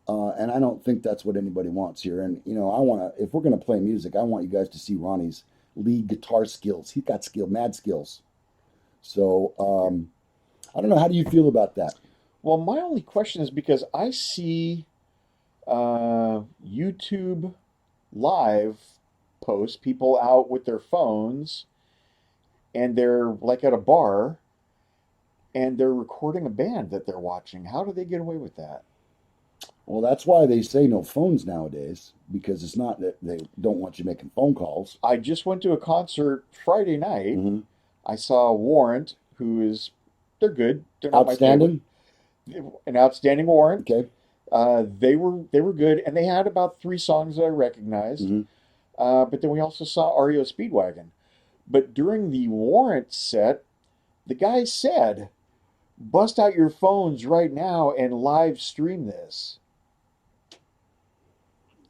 And I don't think that's what anybody wants here. And, if we're going to play music, I want you guys to see Ronnie's lead guitar skills. He's got mad skills. So, I don't know. How do you feel about that? Well, my only question is because I see YouTube live posts, people out with their phones, and they're like at a bar and they're recording a band that they're watching. How do they get away with that? Well, that's why they say no phones nowadays, because it's not that they don't want you making phone calls. I just went to a concert Friday night. Hmm. I saw Warrant, who is, they're good. They're not my favorite. Outstanding. An outstanding Warrant. Okay. They were good, and they had about three songs that I recognized. Hmm. But then we also saw REO Speedwagon. But during the Warrant set, the guy said, "Bust out your phones right now and live stream this."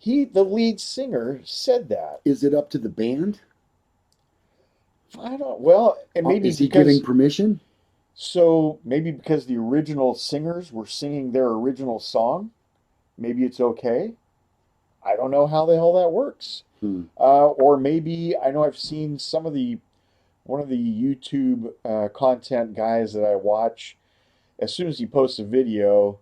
The lead singer, said that. Is it up to the band? I don't. Well, and maybe Is he giving because permission? maybe because the original singers were singing their original song, maybe it's okay. I don't know how the hell that works. Hmm. Or maybe I know I've seen some of the one of the YouTube content guys that I watch. As soon as he posts a video,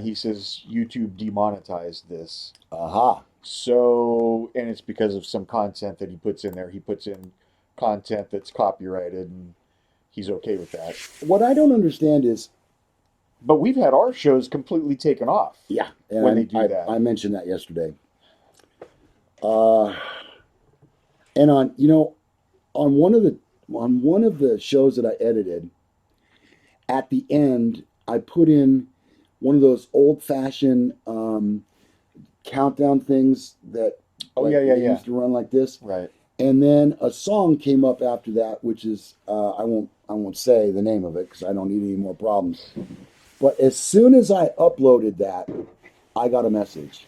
he says YouTube demonetized this. Aha. So, and it's because of some content that he puts in there. He puts in content that's copyrighted, and he's okay with that. What I don't understand is, But we've had our shows completely taken off yeah, when they and do that. I mentioned that yesterday. Uh, and on one of the shows that I edited, at the end, I put in one of those old-fashioned countdown things that Oh like yeah, yeah, they yeah. used to run like this. Right. And then a song came up after that, which is I won't say the name of it because I don't need any more problems. But as soon as I uploaded that, I got a message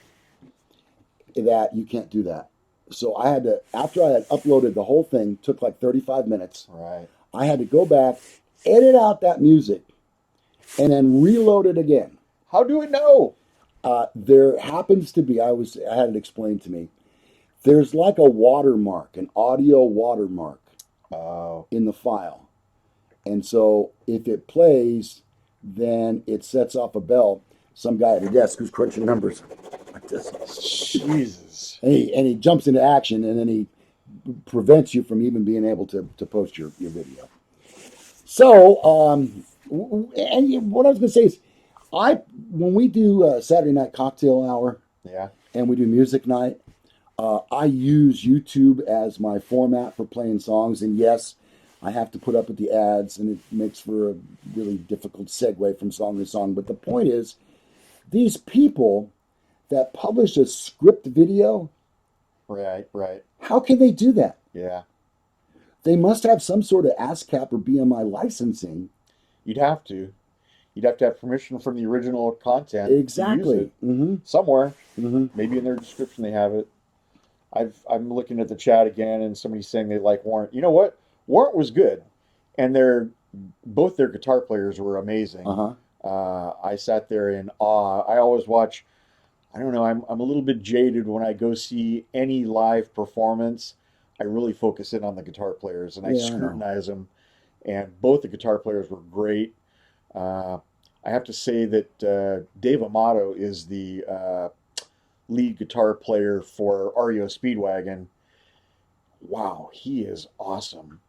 that you can't do that. So I had to, after I had uploaded the whole thing, took like 35 minutes. Right. I had to go back, edit out that music, and then reload it again. How do it know? There happens to be, I had it explained to me. There's like a watermark, an audio watermark Oh. in the file. And so if it plays, then it sets off a bell. Some guy at a desk who's crunching numbers like this. Jesus. And he jumps into action, and then he prevents you from even being able to post your video. So, and what I was going to say is, when we do Saturday night cocktail hour Yeah. and we do music night, I use YouTube as my format for playing songs. And yes, I have to put up with the ads, and it makes for a really difficult segue from song to song. But the point is, these people that publish a script video, Right. Right. how can they do that? Yeah. They must have some sort of ASCAP or BMI licensing. You'd have to. You'd have to have permission from the original content to use Exactly. it Mm-hmm. somewhere. Mm-hmm. Maybe in their description they have it. I'm looking at the chat again, and somebody's saying they like Warrant. You know what? Warrant was good, and both their guitar players were amazing. Uh-huh. I sat there in awe. I always watch. I don't know. I'm a little bit jaded when I go see any live performance. I really focus in on the guitar players and I Yeah, I know. scrutinize them. And both the guitar players were great. Uh, I have to say that Dave Amato is the lead guitar player for REO Speedwagon. Wow, he is awesome.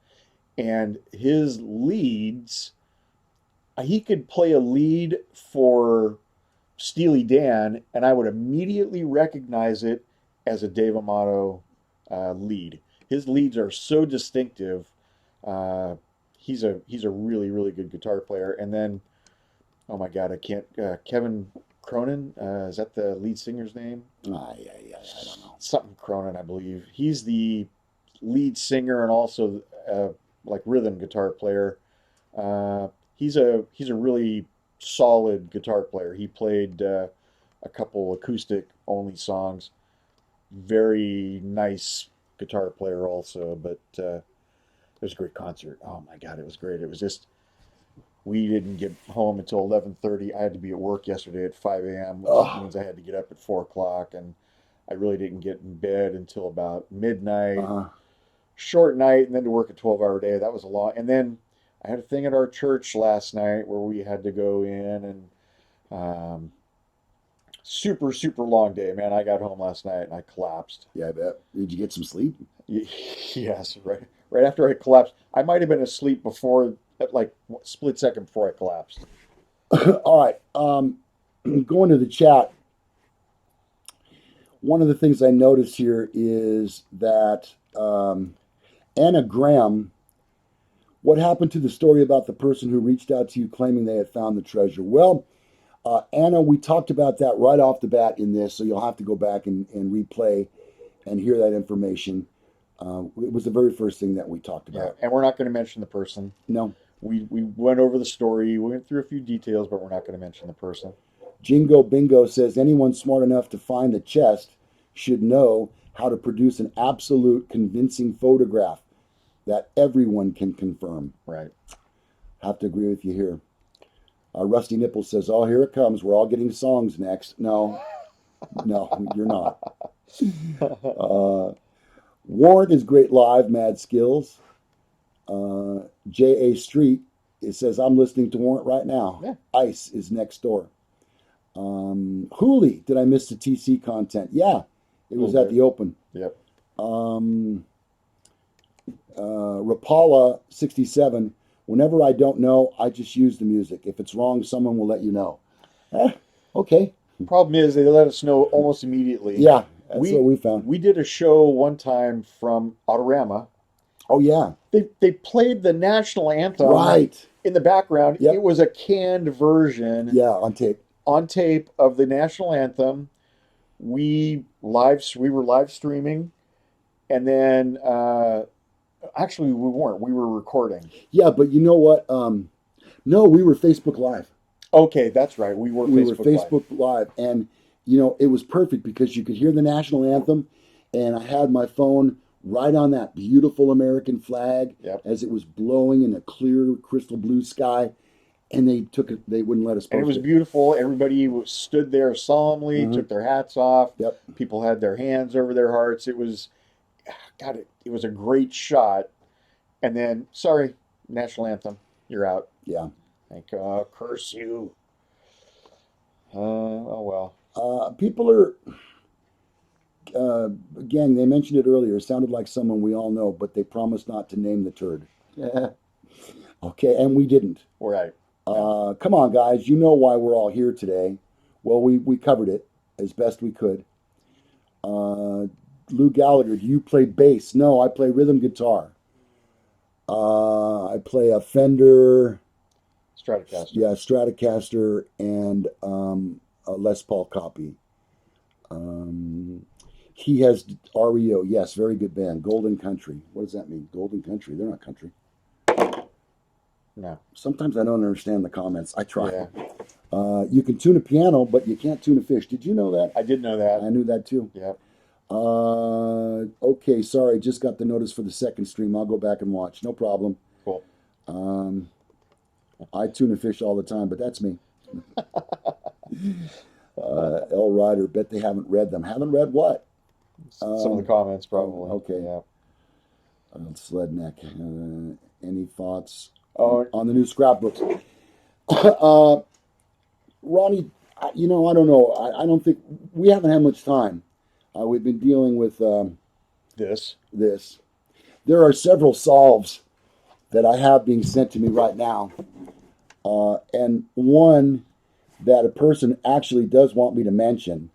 And his leads, he could play a lead for Steely Dan, and I would immediately recognize it as a Dave Amato lead. His leads are so distinctive. Uh, he's a really really good guitar player. And then, oh my God, I can't. Kevin Cronin, is that the lead singer's name? Yeah, I don't know. Something Cronin, I believe. He's the lead singer and also like rhythm guitar player. He's a really solid guitar player. He played a couple acoustic only songs. Very nice guitar player also, but it was a great concert. Oh my God, it was great. It was just we didn't get home until 11:30. I had to be at work yesterday at 5 a.m., which Ugh. means I had to get up at 4 o'clock, and I really didn't get in bed until about midnight. Uh-huh. Short night, and then to work a 12-hour day. That was a lot. And then I had a thing at our church last night where we had to go in, and super, super long day, man. I got home last night and I collapsed. Yeah, I bet. Did you get some sleep? Yes, right, right after I collapsed. I might have been asleep before, at like split second before I collapsed. All right. Going to the chat, one of the things I noticed here is that Anna Graham, what happened to the story about the person who reached out to you claiming they had found the treasure? Well, Anna, we talked about that right off the bat in this, so you'll have to go back and replay and hear that information. It was the very first thing that we talked Yeah, about. and we're not going to mention the person. No. We went over the story, we went through a few details, but we're not going to mention the person. Jingo Bingo says anyone smart enough to find the chest should know how to produce an absolute convincing photograph that everyone can confirm. Right. Have to agree with you here. Rusty Nipples says, "Oh, here it comes. We're all getting songs next." No, no, you're not. Warren is great live, mad skills. J.A. Street, it says, "I'm listening to Warrant right now." Yeah. Ice is next door. Hooli, did I miss the TC content? Yeah, it was at the Open. Yep. Rapala 67, whenever I don't know, I just use the music. If it's wrong, someone will let you know. Okay. Problem is, they let us know almost immediately. Yeah, that's what we found. We did a show one time from Autorama. Oh, yeah. They played the national anthem right in the background. Yep. It was a canned version. Yeah, on tape. On tape of the national anthem. We were live streaming, and then actually we weren't. We were recording. Yeah, but you know what? No, we were Facebook Live. Okay, that's right. We were Facebook Live, and it was perfect because you could hear the national anthem, and I had my phone right on that beautiful American flag as it was blowing in a clear, crystal blue sky. And they wouldn't let us post it. And it was beautiful. Everybody stood there solemnly, took their hats off. Yep. People had their hands over their hearts. It was, God, it was a great shot. And then, sorry, national anthem, you're out. Yeah. Like, curse you. Oh, well. People are, again, they mentioned it earlier. It sounded like someone we all know, but they promised not to name the turd. Yeah. Okay, and we didn't. Right. Come on, guys. You know why we're all here today. Well, we covered it as best we could. Lou Gallagher, do you play bass? No, I play rhythm guitar. I play a Fender. Stratocaster. Yeah, Stratocaster and a Les Paul copy. He has REO. Yes, very good band. Golden Country. What does that mean? Golden Country? They're not country. No. Sometimes I don't understand the comments. I try. Yeah. You can tune a piano, but you can't tune a fish. Did you know that? I did know that. I knew that too. Yeah. Okay, sorry. Just got the notice for the second stream. I'll go back and watch. No problem. Cool. I tune a fish all the time, but that's me. L. Ryder, bet they haven't read them. Haven't read what? Some of the comments, probably. Okay. Yeah. Sledneck. Any thoughts on the new scrapbooks? Ronnie, I don't know. I don't think we haven't had much time. We've been dealing with this. There are several solves that I have being sent to me right now, and one that a person actually does want me to mention.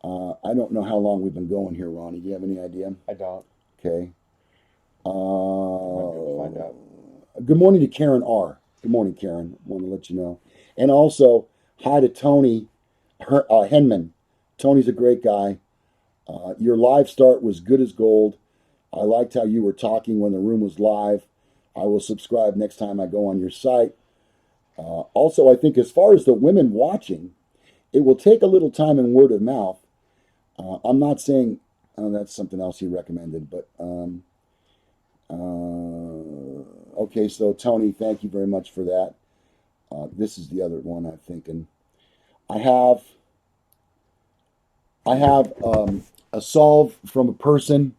I don't know how long we've been going here, Ronnie. Do you have any idea? I don't. Okay. Find out. Good morning to Karen R. Good morning, Karen. Want to let you know. And also, hi to Tony Henman. Tony's a great guy. Your live start was good as gold. I liked how you were talking when the room was live. I will subscribe next time I go on your site. Also, I think as far as the women watching, it will take a little time and word of mouth. I'm not saying that's something else he recommended, but okay. So Tony, thank you very much for that. This is the other one I'm thinking. I have a solve from a person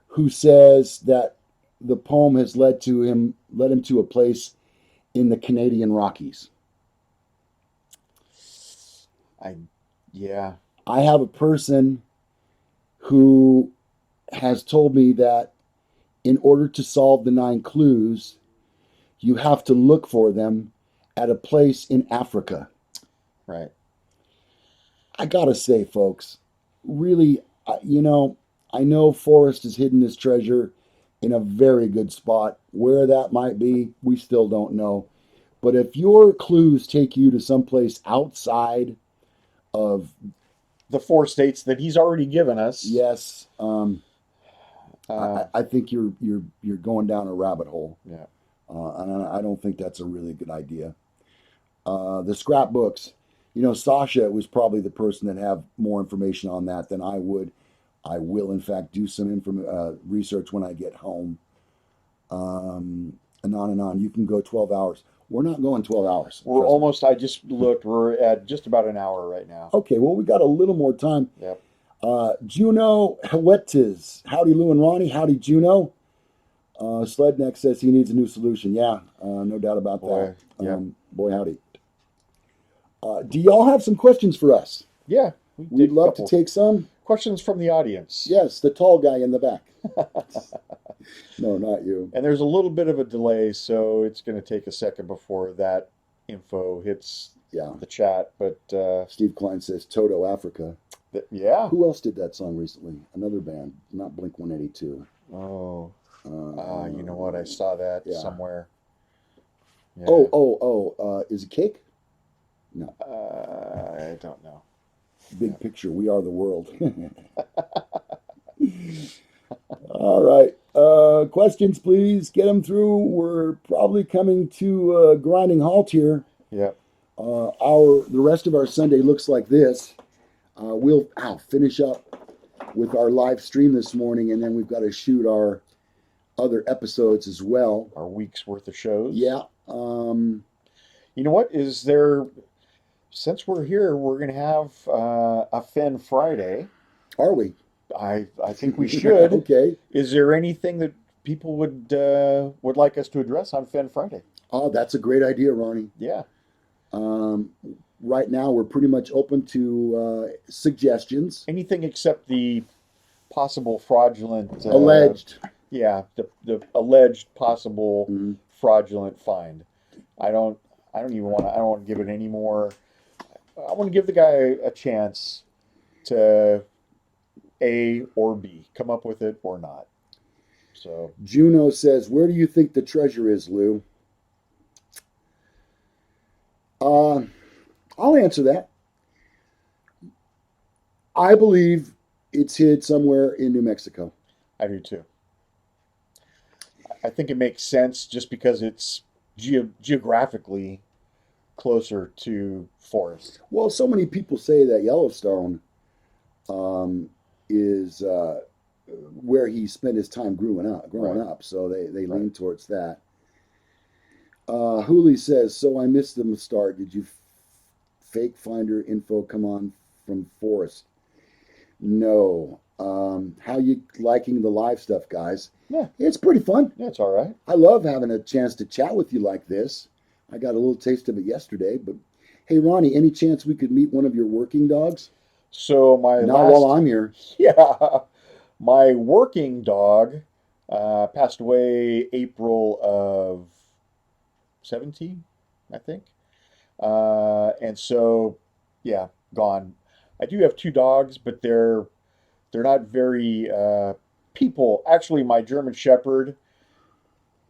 who says that the poem has led him to a place in the Canadian Rockies. I have a person who has told me that in order to solve the 9 clues, you have to look for them at a place in Africa. Right. I gotta say, folks, really, I know Forrest has hidden his treasure in a very good spot. Where that might be, we still don't know. But if your clues take you to someplace outside of, The 4 states that he's already given us. yes, Uh, I think you're going down a rabbit hole, yeah. and I don't think that's a really good idea. The scrapbooks, Sasha was probably the person that have more information on that than I would. I will, in fact, do some research when I get home. And on and on. You can go 12 hours. We're not going 12 hours. We're Trust me. almost, I just looked, we're at just about an hour right now. Okay, well, we got a little more time. Yep. Juno Hawetiz. Howdy, Lou and Ronnie. Howdy, Juno. Sledneck says he needs a new solution. Yeah, no doubt about Boy, that. yep. Boy, howdy. Do y'all have some questions for us? Yeah. We'd love to take some. Questions from the audience. Yes, the tall guy in the back. No, not you. And there's a little bit of a delay, so it's going to take a second before that info hits Yeah. the chat. But Steve Klein says Toto Africa. yeah. Who else did that song recently? Another band, not Blink 182. Oh, you know what? I saw that yeah. somewhere. Yeah. Is it Cake? No. I don't know. Big picture. We are the world. All right. Questions, please. Get them through. We're probably coming to a grinding halt here. Yep. The rest of our Sunday looks like this. We'll finish up with our live stream this morning, and then we've got to shoot our other episodes as well. Our week's worth of shows. Yeah. You know what? Is there, since we're here, we're going to have a Fen Friday. Are we? I think we should. Okay. Is there anything that people would like us to address on Fen Friday? Oh, that's a great idea, Ronnie. Yeah. Right now, we're pretty much open to suggestions. Anything except the possible fraudulent Alleged. Yeah, the alleged possible Mm-hmm. fraudulent find. I don't want to give it any more. I want to give the guy a chance to A or B, come up with it or not. So Juno says, "Where do you think the treasure is, Lou?" I'll answer that. I believe it's hid somewhere in New Mexico. I do too. I think it makes sense just because it's geographically closer to forest. Well, so many people say that Yellowstone is where he spent his time growing up. Right. So they Right. lean towards that. Hooley says, "So I missed the start. Did you fake finder info come on from Forrest?" No. How you liking the live stuff, guys? Yeah, It's pretty fun. yeah, it's all right. I love having a chance to chat with you like this. I got a little taste of it yesterday, but hey, Ronnie, any chance we could meet one of your working dogs? So my Not while I'm here. yeah, my working dog passed away April of 17, I think. And so, yeah, gone. I do have 2 dogs, but they're not very people. Actually, my German Shepherd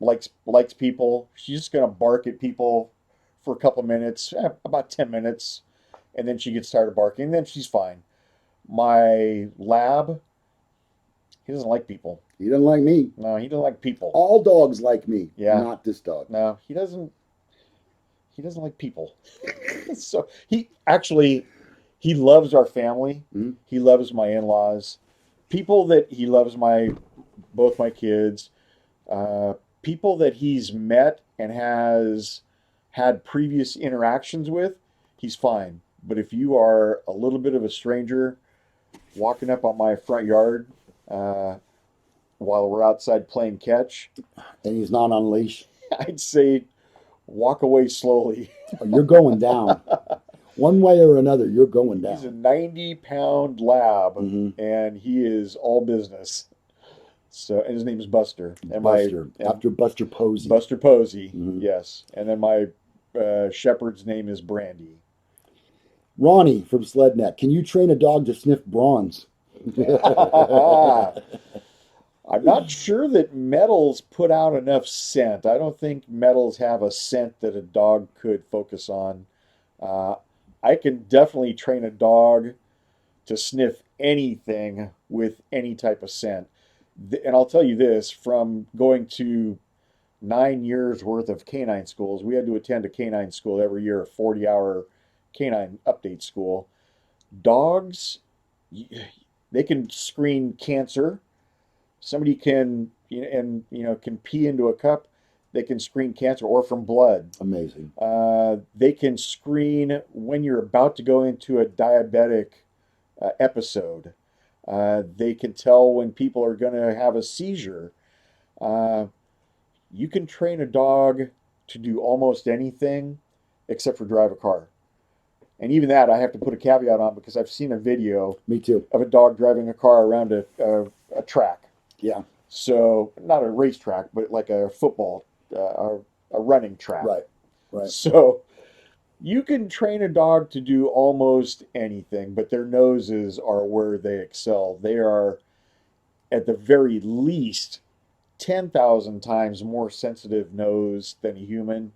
likes people. She's just gonna bark at people for a couple minutes, about 10 minutes, and then she gets tired of barking, and then she's fine. My Lab, he doesn't like people. He doesn't like me. No, he doesn't like people. All dogs like me. Yeah. Not this dog. No, he doesn't. He doesn't like people. So he loves our family. Mhm. He loves my in-laws. People that he loves both my kids. People that he's met and has had previous interactions with, he's fine. But if you are a little bit of a stranger walking up on my front yard while we're outside playing catch, And he's not on leash. I'd say walk away slowly. You're going down. One way or another, you're going He's a down. 90-pound lab, Mhm. and he is all business. So, and his name is Buster. Buster, after Buster Posey. Buster Posey, Hmm. yes. And then my shepherd's name is Brandy. Ronnie from Sledneck. Can you train a dog to sniff bronze? I'm not sure that metals put out enough scent. I don't think metals have a scent that a dog could focus on. Uh, I can definitely train a dog to sniff anything with any type of scent. And I'll tell you this, from going to 9 years worth of canine schools, we had to attend a canine school every year, a 40-hour canine update school. Dogs, they can screen cancer. Somebody can, and can pee into a cup. They can screen cancer or from blood. Amazing. They can screen when you're about to go into a diabetic episode. They can tell when people are going to have a seizure. Uh, you can train a dog to do almost anything except for drive a car. And even that, I have to put a caveat on because I've seen a video Me too. of a dog driving a car around a track. Yeah. So, not a racetrack, but like a football, a running track. Right. Right. So, you can train a dog to do almost anything, but their noses are where they excel. They are, at the very least, 10,000 times more sensitive nose than a human.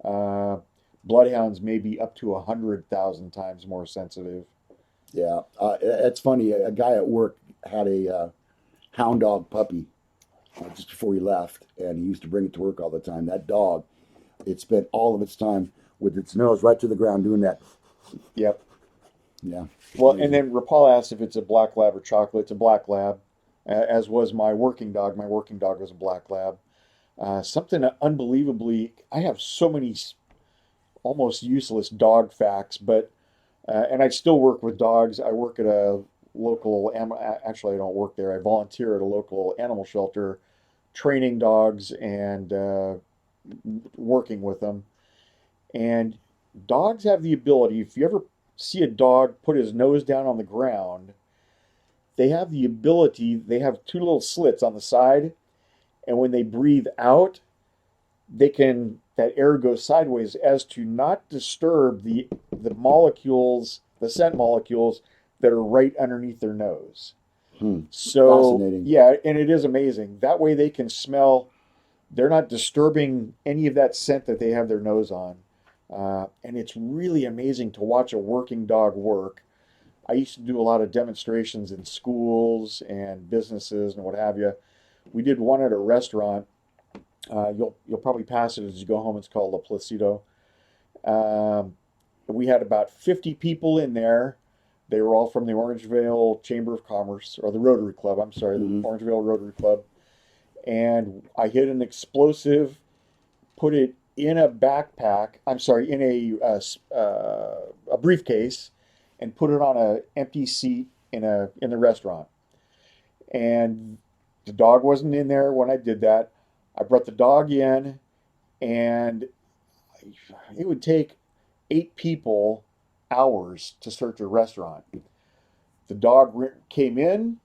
Uh, Bloodhounds may be up to 100,000 times more sensitive. Yeah. It's funny. A guy at work had a hound dog puppy just before he left, and he used to bring it to work all the time. That dog, it spent all of its time with its nose right to the ground doing that. Yep. Yeah. Well, and Amazing. then Rapal asked if it's a black lab or chocolate. It's a black lab, as was my working dog. My working dog was a black lab. Something unbelievably, I have so many almost useless dog facts, but and I still work with dogs. I work at a local, actually, I don't work there. I volunteer at a local animal shelter, training dogs and working with them. And dogs have the ability, if you ever see a dog put his nose down on the ground, they have the ability, they have two little slits on the side, and when they breathe out, that air goes sideways as to not disturb the molecules, the scent molecules that are right underneath their nose. Hmm. So, Fascinating. yeah, and it is amazing. That way they can smell, they're not disturbing any of that scent that they have their nose on. And it's really amazing to watch a working dog work. I used to do a lot of demonstrations in schools and businesses and what have you. We did one at a restaurant. You'll probably pass it as you go home. It's called La Placido. Um, we had about 50 people in there. They were all from the Orangevale Chamber of Commerce, or the Rotary Club. I'm sorry, the Hmm. Orangevale Rotary Club. And I hid an explosive, put it in a backpack. I'm sorry, in a briefcase, and put it on an empty seat in the restaurant. And the dog wasn't in there when I did that. I brought the dog in, and it would take 8 people hours to search a restaurant. The dog came in.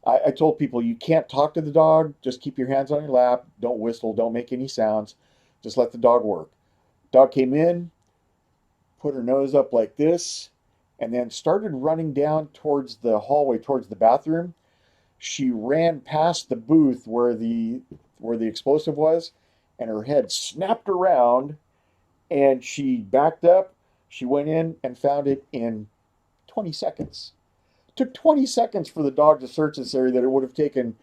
I told people you can't talk to the dog. Just keep your hands on your lap. Don't whistle. Don't make any sounds. Just let the dog work. Dog came in, put her nose up like this, and then started running down towards the hallway, towards the bathroom. She ran past the booth where the explosive was, and her head snapped around, and she backed up. She went in and found it in 20 seconds. It took 20 seconds for the dog to search this area that it would have taken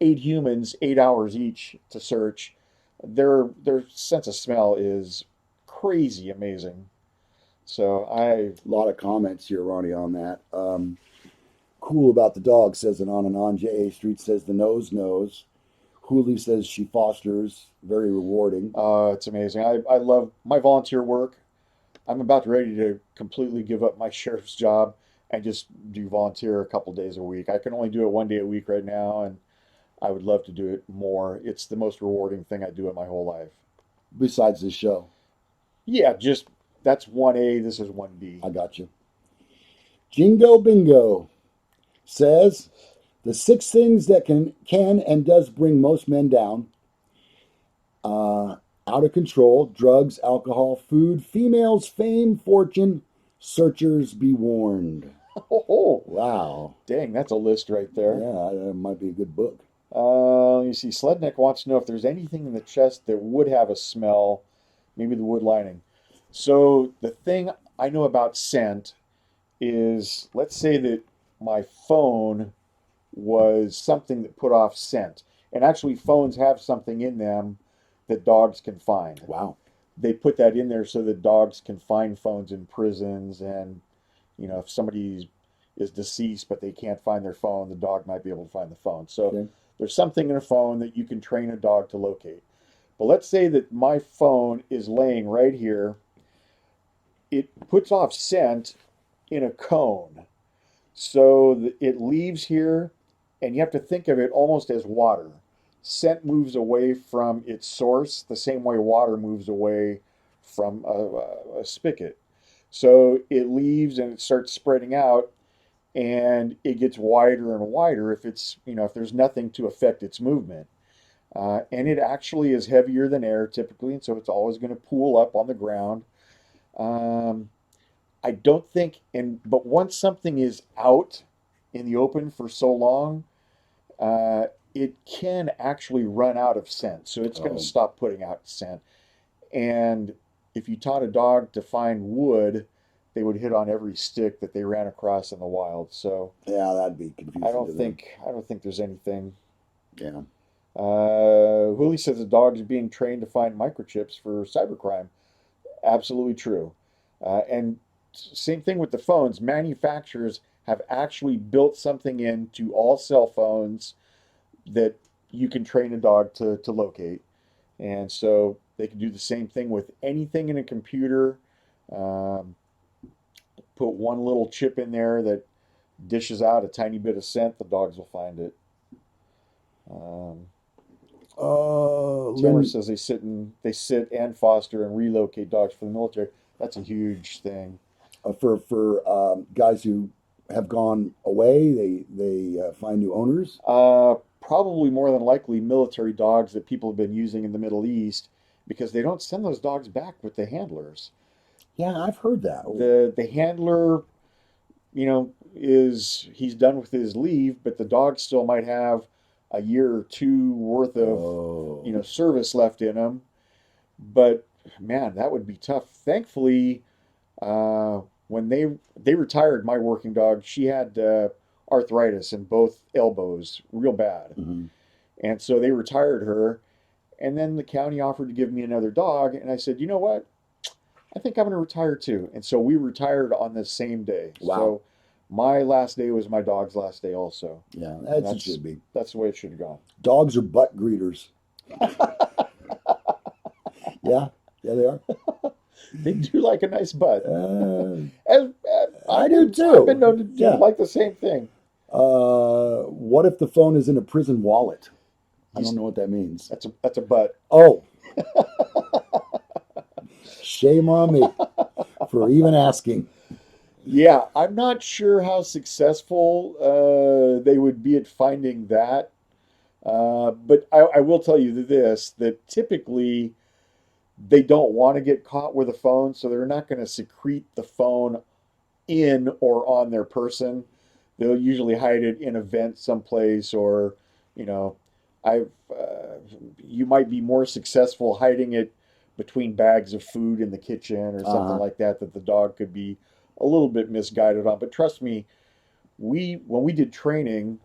8 humans 8 hours each to search. Their sense of smell is crazy amazing. So I A lot of comments here, Ronnie, on that. Cool about the dog says it on and on. J.A. Street says the nose knows. Hooley says she fosters. Very rewarding. it's amazing. I love my volunteer work. I'm about ready to completely give up my sheriff's job and just do volunteer a couple days a week. I can only do it one day a week right now, and I would love to do it more. It's the most rewarding thing I do in my whole life. Besides this show, Yeah, just that's 1A, this is 1B. I got you. Jingo Bingo says The six things that can and does bring most men down: uh, out of control, drugs, alcohol, food, females, fame, fortune. Searchers be warned. Oh, Wow. dang, that's a list right there. Yeah, that might be a good book. You see, Slednick wants to know if there's anything in the chest that would have a smell, maybe the wood lining. So the thing I know about scent is, let's say that my phone was something that put off scent. And actually, phones have something in them that dogs can find. Wow. They put that in there so that dogs can find phones in prisons, and if somebody is deceased but they can't find their phone, the dog might be able to find the phone. So Okay. there's something in a phone that you can train a dog to locate. But let's say that my phone is laying right here. It puts off scent in a cone. So it leaves here, and you have to think of it almost as water. Scent moves away from its source the same way water moves away from a spigot. So it leaves and it starts spreading out, and it gets wider and wider if there's nothing to affect its movement. And it actually is heavier than air typically, and so it's always going to pool up on the ground. Um, I don't think, but once something is out in the open for so long, uh, it can actually run out of scent. So it's going to Oh, stop putting out scent. And if you taught a dog to find wood, they would hit on every stick that they ran across in the wild. So yeah, that'd be confusing to them. I don't think there's anything. Yeah. Hooli says the dog is being trained to find microchips for cybercrime. Absolutely true. And same thing with the phones. Manufacturers have actually built something into all cell phones that you can train a dog to locate. And so they can do the same thing with anything in a computer. Um, put one little chip in there that dishes out a tiny bit of scent, the dogs will find it. Um, Tamara Lynn, says they sit and foster and relocate dogs for the military. That's a huge thing. for guys who have gone away, they find new owners. Probably more than likely military dogs that people have been using in the Middle East, because they don't send those dogs back with the handlers. Yeah, I've heard that. Oh, The handler, is he's done with his leave, but the dog still might have a year or two worth of, oh, service left in him. But man, that would be tough. Thankfully, when they retired my working dog, she had arthritis in both elbows, real bad, mhm. and so they retired her. And then the county offered to give me another dog, and I said, you know what? I think I'm going to retire too. And so we retired on the same day. Wow. So my last day was my dog's last day also, Yeah, and that's it should be. that's the way it should have gone. Dogs are butt greeters. Yeah, yeah, they are. They do like a nice butt. Uh, I I've do been too. known to do Yeah. like the same thing. What if the phone is in a prison wallet? I don't He's know what that means. that's a butt. Oh, shame on me for even asking. Yeah, I'm not sure how successful they would be at finding that. But I will tell you this, that typically they don't want to get caught with a phone, so they're not going to secrete the phone in or on their person. They'll usually hide it in a vent someplace, or, you know, I've you might be more successful hiding it between bags of food in the kitchen or something Uh-huh. like that that the dog could be a little bit misguided on. But trust me, we when we did training,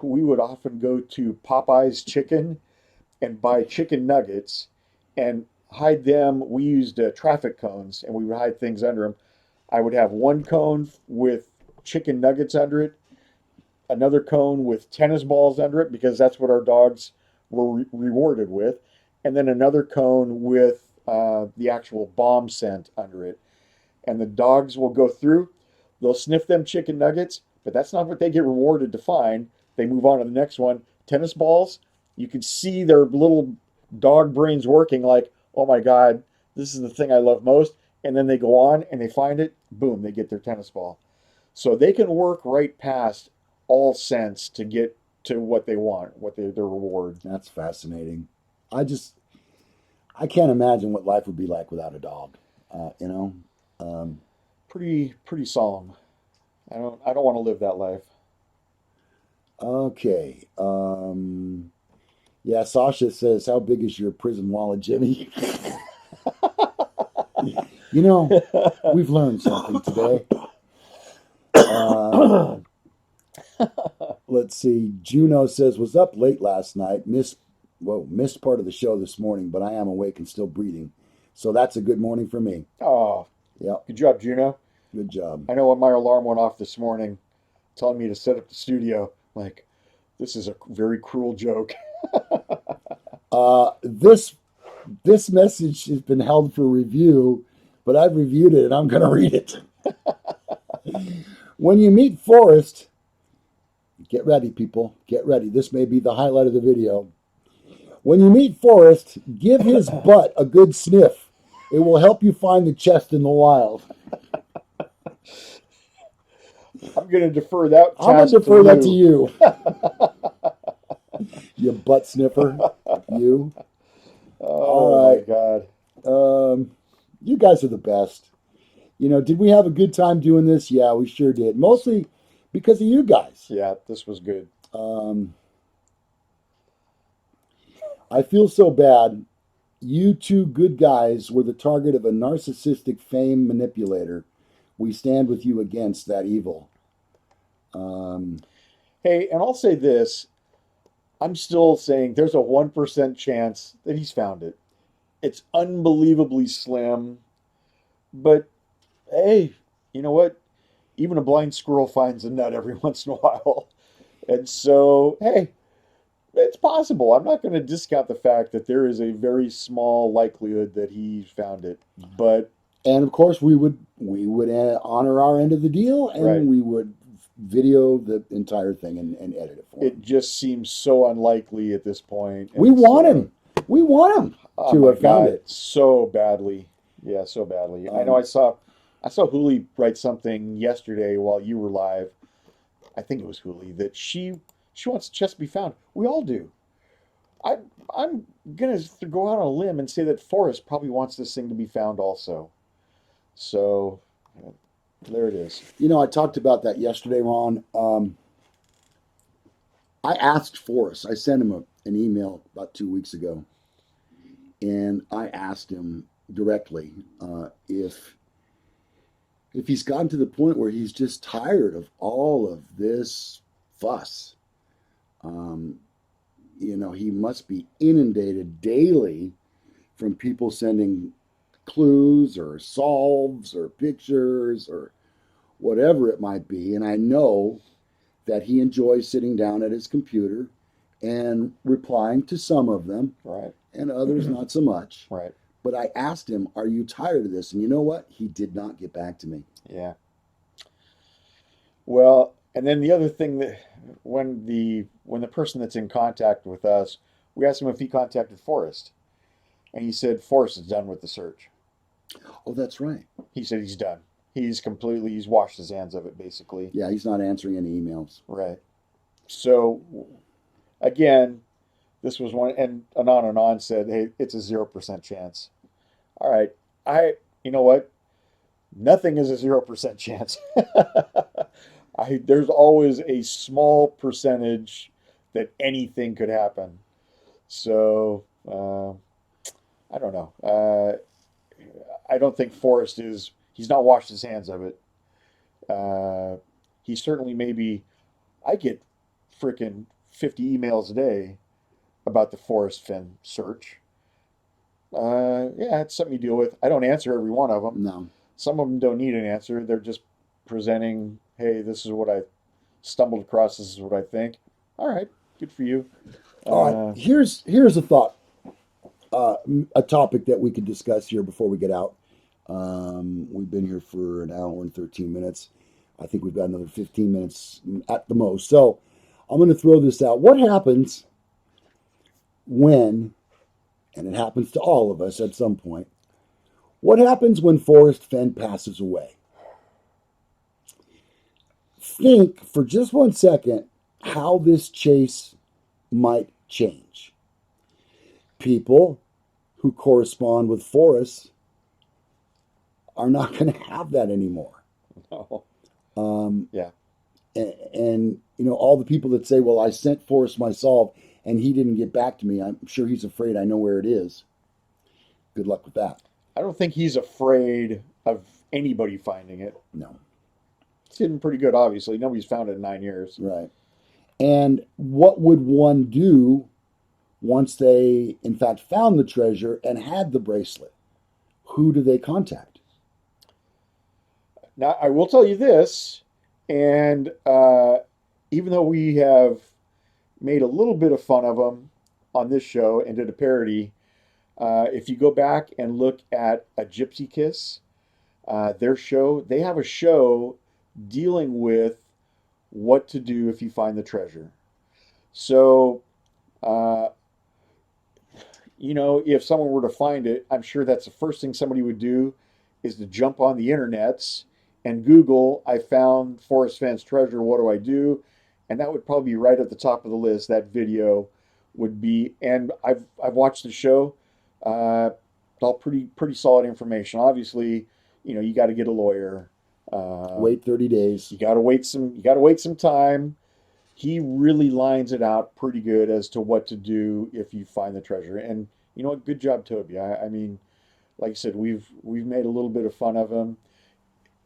we would often go to Popeye's Chicken and buy chicken nuggets and hide them. We used traffic cones, and we would hide things under them. I would have one cone with chicken nuggets under it, another cone with tennis balls under it, because that's what our dogs were rewarded with, and then another cone with the actual bomb scent under it. And the dogs will go through, they'll sniff them chicken nuggets, but that's not what they get rewarded to find. They move on to the next one. Tennis balls, you can see their little dog brains working like, oh my God, this is the thing I love most. And then they go on and they find it, boom, they get their tennis ball. So they can work right past all sense to get to what they want, their reward. That's fascinating. I just I can't imagine what life would be like without a dog. You know. Um, Pretty solemn. I don't want to live that life. okay. Yeah, Sasha says, "How big is your prison wallet, Jimmy?" You know, we've learned something today. Uh, let's see. Juno says, "Was up late last night. Missed part of the show this morning, but I am awake and still breathing. So that's a good morning for me." Oh, Yep, good job, Juno. good job. I know when my alarm went off this morning, telling me to set up the studio, like, this is a very cruel joke. This message has been held for review, but I've reviewed it and I'm going to read it. When you meet Forrest, get ready, people. Get ready. This may be the highlight of the video. When you meet Forrest, give his butt a good sniff. It will help you find the chest in the wild. I'm going to defer that I'm going task to to defer that to you. you, you butt sniffer. You. Oh All my right. God. You guys are the best. You know, did we have a good time doing this? Yeah, we sure did. Mostly because of you guys. Yeah, this was good. Um, I feel so bad. You two good guys were the target of a narcissistic fame manipulator. We stand with you against that evil. Um, Hey, and I'll say this. I'm still saying there's a 1% chance that he's found it. It's unbelievably slim, but hey, you know what? Even a blind squirrel finds a nut every once in a while. And so, hey, it's possible. I'm not going to discount the fact that there is a very small likelihood that he found it. But, and of course, we would honor our end of the deal, right, and we would video the entire thing and edit it for it him. just seems so unlikely at this point. We And want so, him. We want him oh to my have found God, it. so badly. Yeah, so badly. I know Um, I saw Hooli write something yesterday while you were live. I think it was Hooli that she wants Chess to be found. We all do. I I'm gonna go out on a limb and say that Forrest probably wants this thing to be found also. So uh, there it is. you know, I talked about that yesterday, Ron. I asked Forrest. I sent him an email about 2 weeks ago, and I asked him directly if he's gotten to the point where he's just tired of all of this fuss. Um, you know, he must be inundated daily from people sending clues or solves or pictures or whatever it might be. And I know that he enjoys sitting down at his computer and replying to some of them Right. and others not so much. Right. But I asked him, "Are you tired of this?" And you know what? He did not get back to me. Yeah. Well, and then the other thing that when the person that's in contact with us, we asked him if he contacted Forrest, and he said Forrest is done with the search. Oh, that's right. He said he's done. He's washed his hands of it basically. Yeah, he's not answering any emails. Right. So again, this was one, and Anon said, "Hey, it's a 0% chance." All right, you know what? Nothing is a 0% chance. There's always a small percentage that anything could happen. So I don't know. I don't think Forrest is. He's not washed his hands of it. Uh, he certainly maybe. I get freaking 50 emails a day about the Forrest Finn search. Yeah, it's something you deal with. I don't answer every one of them. No. Some of them don't need an answer. They're just presenting, hey, this is what I stumbled across. This is what I think. All right, good for you. All right. Uh, Here's a thought, a topic that we could discuss here before we get out. We've been here for an hour and 13 minutes. I think we've got another 15 minutes at the most. So I'm going to throw this out. What happens when, and it happens to all of us at some point, what happens when Forrest Fenn passes away? think for just 1 second how this chase might change. People who correspond with Forrest are not going to have that anymore. Oh, Um, yeah. and all the people that say, "Well, I sent Forrest my solve and he didn't get back to me. I'm sure he's afraid I know where it is." Good luck with that. I don't think he's afraid of anybody finding it. No, It's getting pretty good, obviously. Nobody's found it in 9 years. right. And what would one do once they, in fact, found the treasure and had the bracelet? Who do they contact? Now, I will tell you this, and even though we have made a little bit of fun of them on this show and did a parody, if you go back and look at A Gypsy Kiss, their show, they have a show dealing with what to do if you find the treasure. So, uh, if someone were to find it, I'm sure that's the first thing somebody would do is to jump on the internets and Google, I found Forrest Fenn's treasure, what do I do? And that would probably be right at the top of the list. That video would be, and I've watched the show. All pretty solid information. Obviously, you got to get a lawyer. Wait 30 days. You got to wait some time. He really lines it out pretty good as to what to do if you find the treasure. And you know what? Good job, Toby. I mean, like I said, we've made a little bit of fun of him,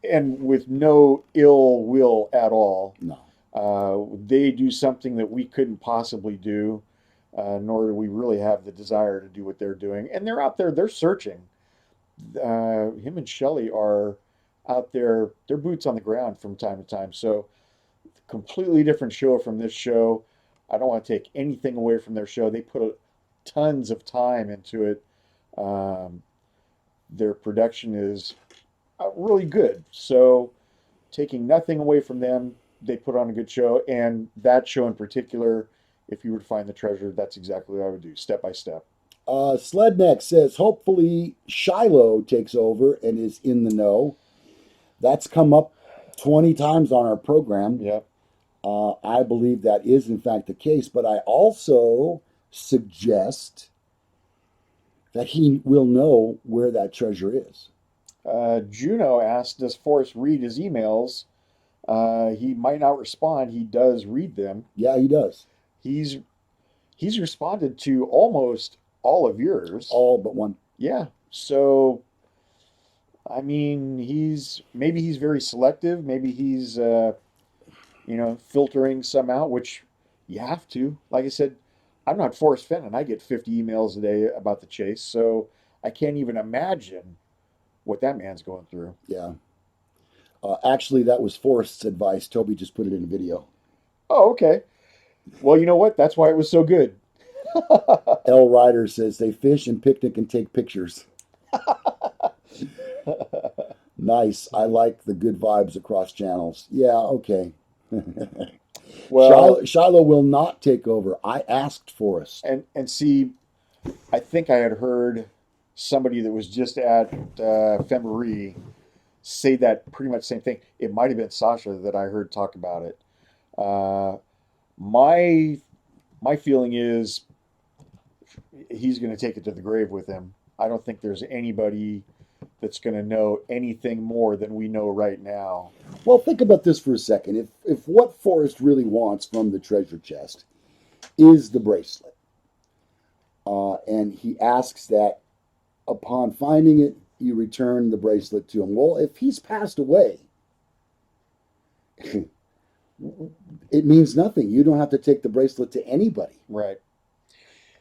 and with no ill will at all. No. They do something that we couldn't possibly do, nor do we really have the desire to do what they're doing. And they're out there, they're searching. Him and Shelly are out there, they're boots on the ground from time to time. So completely different show from this show. I don't want to take anything away from their show. They put tons of time into it. Um, their production is really good. So, taking nothing away from them, they put on a good show. And that show in particular, if you were to find the treasure, that's exactly what I would do, step by step. Sledneck says, hopefully Shiloh takes over and is in the know. That's come up 20 times on our program. Yep. I believe that is, in fact, the case, but I also suggest that he will know where that treasure is. Juno asked, does Forrest read his emails? He might not respond. He does read them. Yeah, he does. He's he's responded to almost all of yours. All but one. Yeah. So, I mean, maybe he's very selective. Maybe he's filtering some out, which you have to. Like I said, I'm not Forrest Fenn, and I get 50 emails a day about the chase, so I can't even imagine what that man's going through. Yeah. Actually, that was Forrest's advice. Toby just put it in video. Oh, okay. Well, you know what? That's why it was so good. L. Ryder says they fish and picnic and take pictures. Nice. I like the good vibes across channels. Yeah, okay. Well, Shiloh will not take over. I asked Forrest. and see, I think I had heard somebody that was just at Femery say that pretty much same thing. It might have been Sasha that I heard talk about it. Uh, my my feeling is he's going to take it to the grave with him. I don't think there's anybody that's going to know anything more than we know right now. Well, think about this for a second. If what Forrest really wants from the treasure chest is the bracelet, and he asks that upon finding it, you return the bracelet to him. Well, if he's passed away, it means nothing. You don't have to take the bracelet to anybody. Right.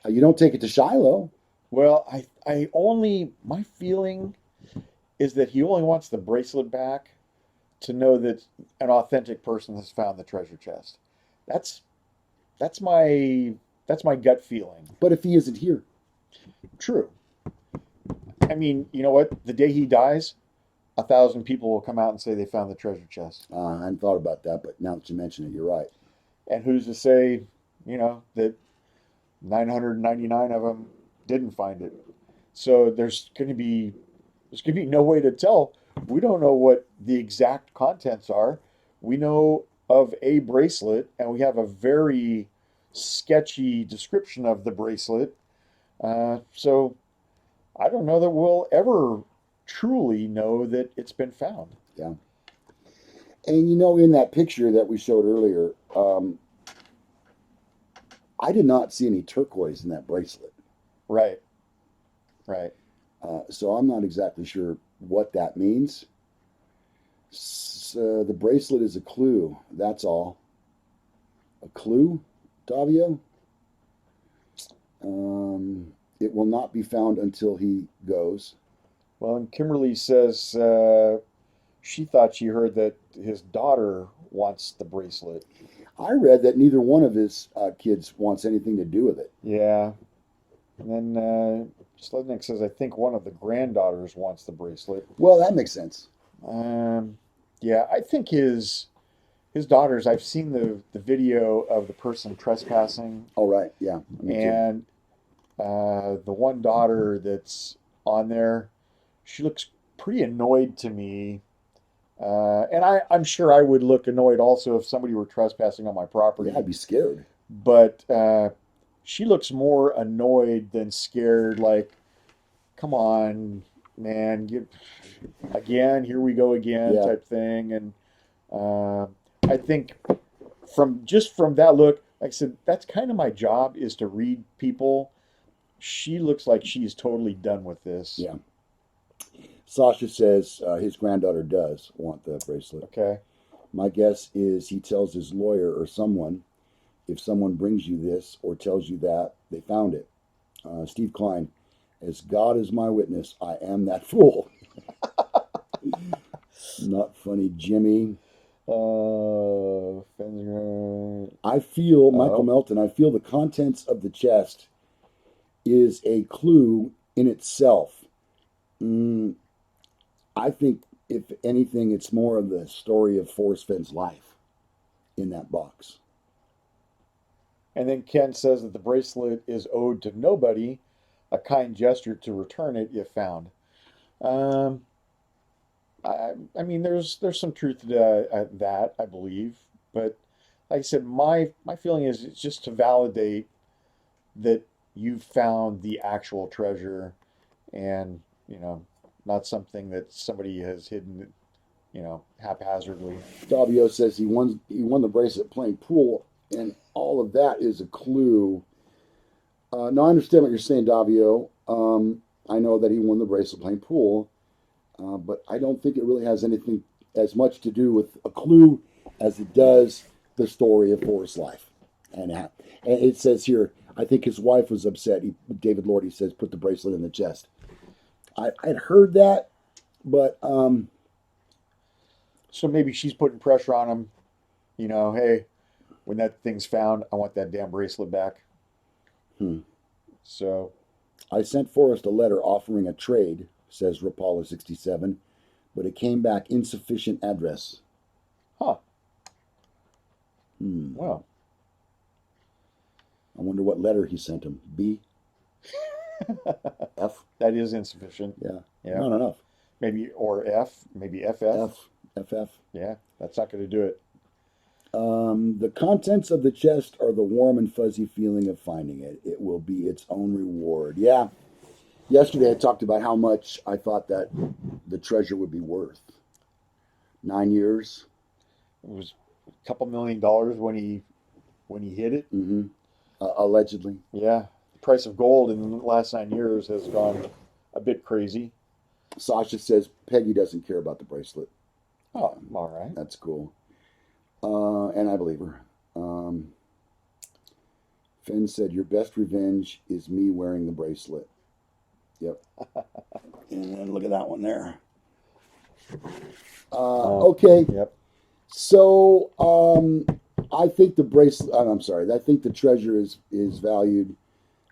You don't take it to Shiloh. Well, my feeling is that he only wants the bracelet back to know that an authentic person has found the treasure chest. That's that's my that's my gut feeling. But if he isn't here, True. I mean, you know what? The day he dies, 1,000 people will come out and say they found the treasure chest. I hadn't thought about that, but now that you mention it, you're right. And who's to say, that 999 of them didn't find it? So there's going to be no way to tell. We don't know what the exact contents are. we know of a bracelet, and we have a very sketchy description of the bracelet. So I don't know that we'll ever truly know that it's been found. Yeah. And you know, in that picture that we showed earlier, I did not see any turquoise in that bracelet. Right, right. So I'm not exactly sure what that means. So the bracelet is a clue. That's all. A clue, Davio? It will not be found until he goes. Well, and Kimberly says she thought she heard that his daughter wants the bracelet. I read that neither one of his kids wants anything to do with it. Yeah. And then Slednick says, I think one of the granddaughters wants the bracelet. Well, that makes sense. Um, yeah, I think his daughters, I've seen the video of the person trespassing, All right. Yeah, me too. and the one daughter that's on there, she looks pretty annoyed to me. And I'm sure I would look annoyed also if somebody were trespassing on my Yeah, property. I'd be scared. But she looks more annoyed than scared. Like, come on, man, again, here we go again, Yeah. type thing. And uh, I think from that look, like I said, that's kind of my job is to read people. She looks like she's totally done with this. Yeah. Sasha says his granddaughter does want the bracelet. Okay. My guess is he tells his lawyer or someone, if someone brings you this or tells you that, they found it. Steve Klein, as God is my witness, I am that fool. Not funny, Jimmy. I feel, Michael Oh, Melton, I feel the contents of the chest is a clue in itself. Mm, I think, if anything, it's more of the story of Forrest Fenn's life in that box. and then Ken says that the bracelet is owed to nobody, a kind gesture to return it if found. Um, I mean, there's some truth to that, I believe, but like I said, my feeling is it's just to validate that you found the actual treasure, and not something that somebody has hidden, haphazardly. Davio says he won the bracelet playing pool, and all of that is a clue. Now I understand what you're saying, Davio. I know that he won the bracelet playing pool, but I don't think it really has anything as much to do with a clue as it does the story of Forrest's life. And it says here, I think his wife was upset. David Lordy says, put the bracelet in the chest. I'd heard that, but So maybe she's putting pressure on him. Hey, when that thing's found, I want that damn bracelet back. hmm. So, I sent Forrest a letter offering a trade, says Rapala67, but it came back insufficient address. huh? Hmm. Well, I wonder what letter he sent him. B? F? that is insufficient. Yeah. Yeah, Not enough. maybe or F, maybe FF. F. FF. Yeah, that's not going to do it. The contents of the chest are the warm and fuzzy feeling of finding it. It will be its own reward. Yeah. Yesterday I talked about how much I thought that the treasure would be worth. 9 years. It was a couple $1 million when he hit it. Mm-hmm. Allegedly. Yeah, the price of gold in the last 9 years has gone a bit crazy. Sasha says Peggy doesn't care about the bracelet. Oh, all right. That's cool. And I believe her. Finn said, your best revenge is me wearing the bracelet. Yep. And then look at that one there. Okay. Yep. So I think the bracelet, I'm sorry, I think the treasure is valued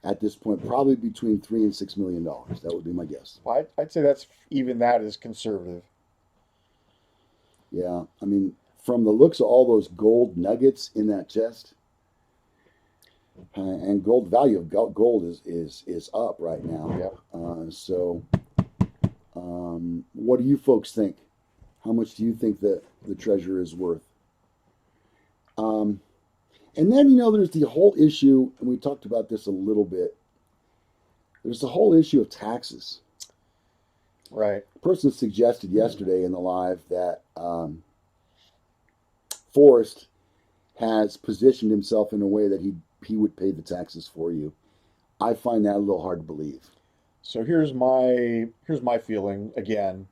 at this point probably between $3 and $6 million. That would be my guess. Well, I'd say that is conservative. Yeah. I mean, from the looks of all those gold nuggets in that chest, and gold value of gold is up right now. Yep. So, what do you folks think? How much do you think that the treasure is worth? Um, and then, there's the whole issue, and we talked about this a little bit. There's the whole issue of taxes. Right. A person suggested yesterday in the live that Forrest has positioned himself in a way that he would pay the taxes for you. I find that a little hard to believe. So here's my feeling again.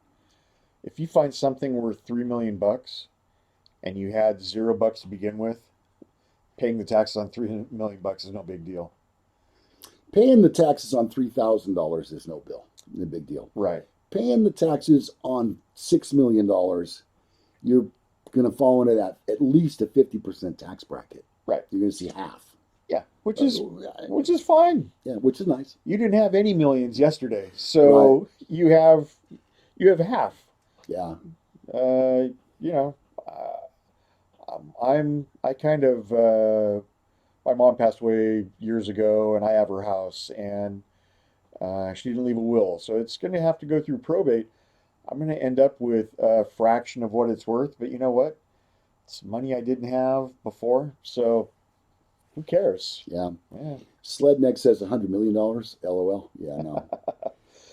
If you find something worth 3 million bucks and you had $0 to begin with, paying the taxes on 3 million bucks is no big deal. Paying the taxes on $3,000 is no big deal. Right. Paying the taxes on $6 million, you're going to fall into that at least a 50% tax bracket. Right. You're going to see half. Yeah, which is fine. Yeah, which is nice. You didn't have any millions yesterday, Right. so you have half. Yeah. You know, I kind of my mom passed away years ago, and I have her house, and she didn't leave a will, so it's going to have to go through probate. I'm going to end up with a fraction of what it's worth, but you know what? It's money I didn't have before, so who cares? Yeah. Yeah. Sledneck says $100 million. LOL. Yeah, no.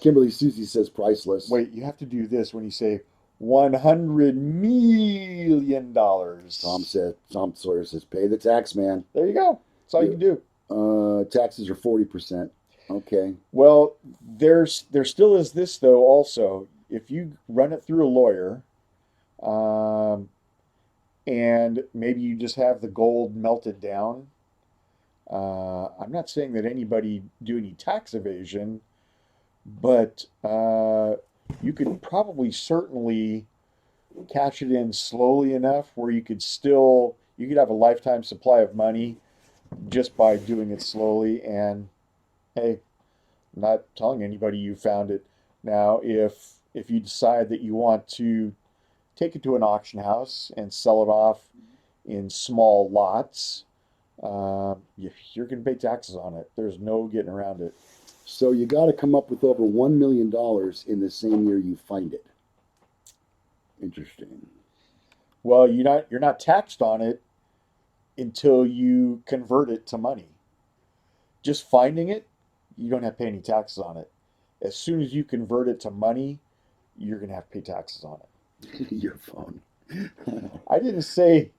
Kimberly Susie says priceless. Wait, you have to do this when you say $100 million. Tom Sawyer says, pay the tax, man. There you go. That's all you can do. Taxes are 40%. Okay. Well, there still is this though also. If you run it through a lawyer, um, and maybe you just have the gold melted down, I'm not saying that anybody do any tax evasion, but you could probably certainly cash it in slowly enough where you could have a lifetime supply of money just by doing it slowly. And hey, I'm not telling anybody you found it. Now, if you decide that you want to take it to an auction house and sell it off in small lots, you're going to pay taxes on it. There's no getting around it. So you got to come up with over $1 million in the same year you find it. Interesting. Well, you're not taxed on it until you convert it to money. Just finding it, you don't have to pay any taxes on it. As soon as you convert it to money, you're going to have to pay taxes on it. Your phone. I didn't say,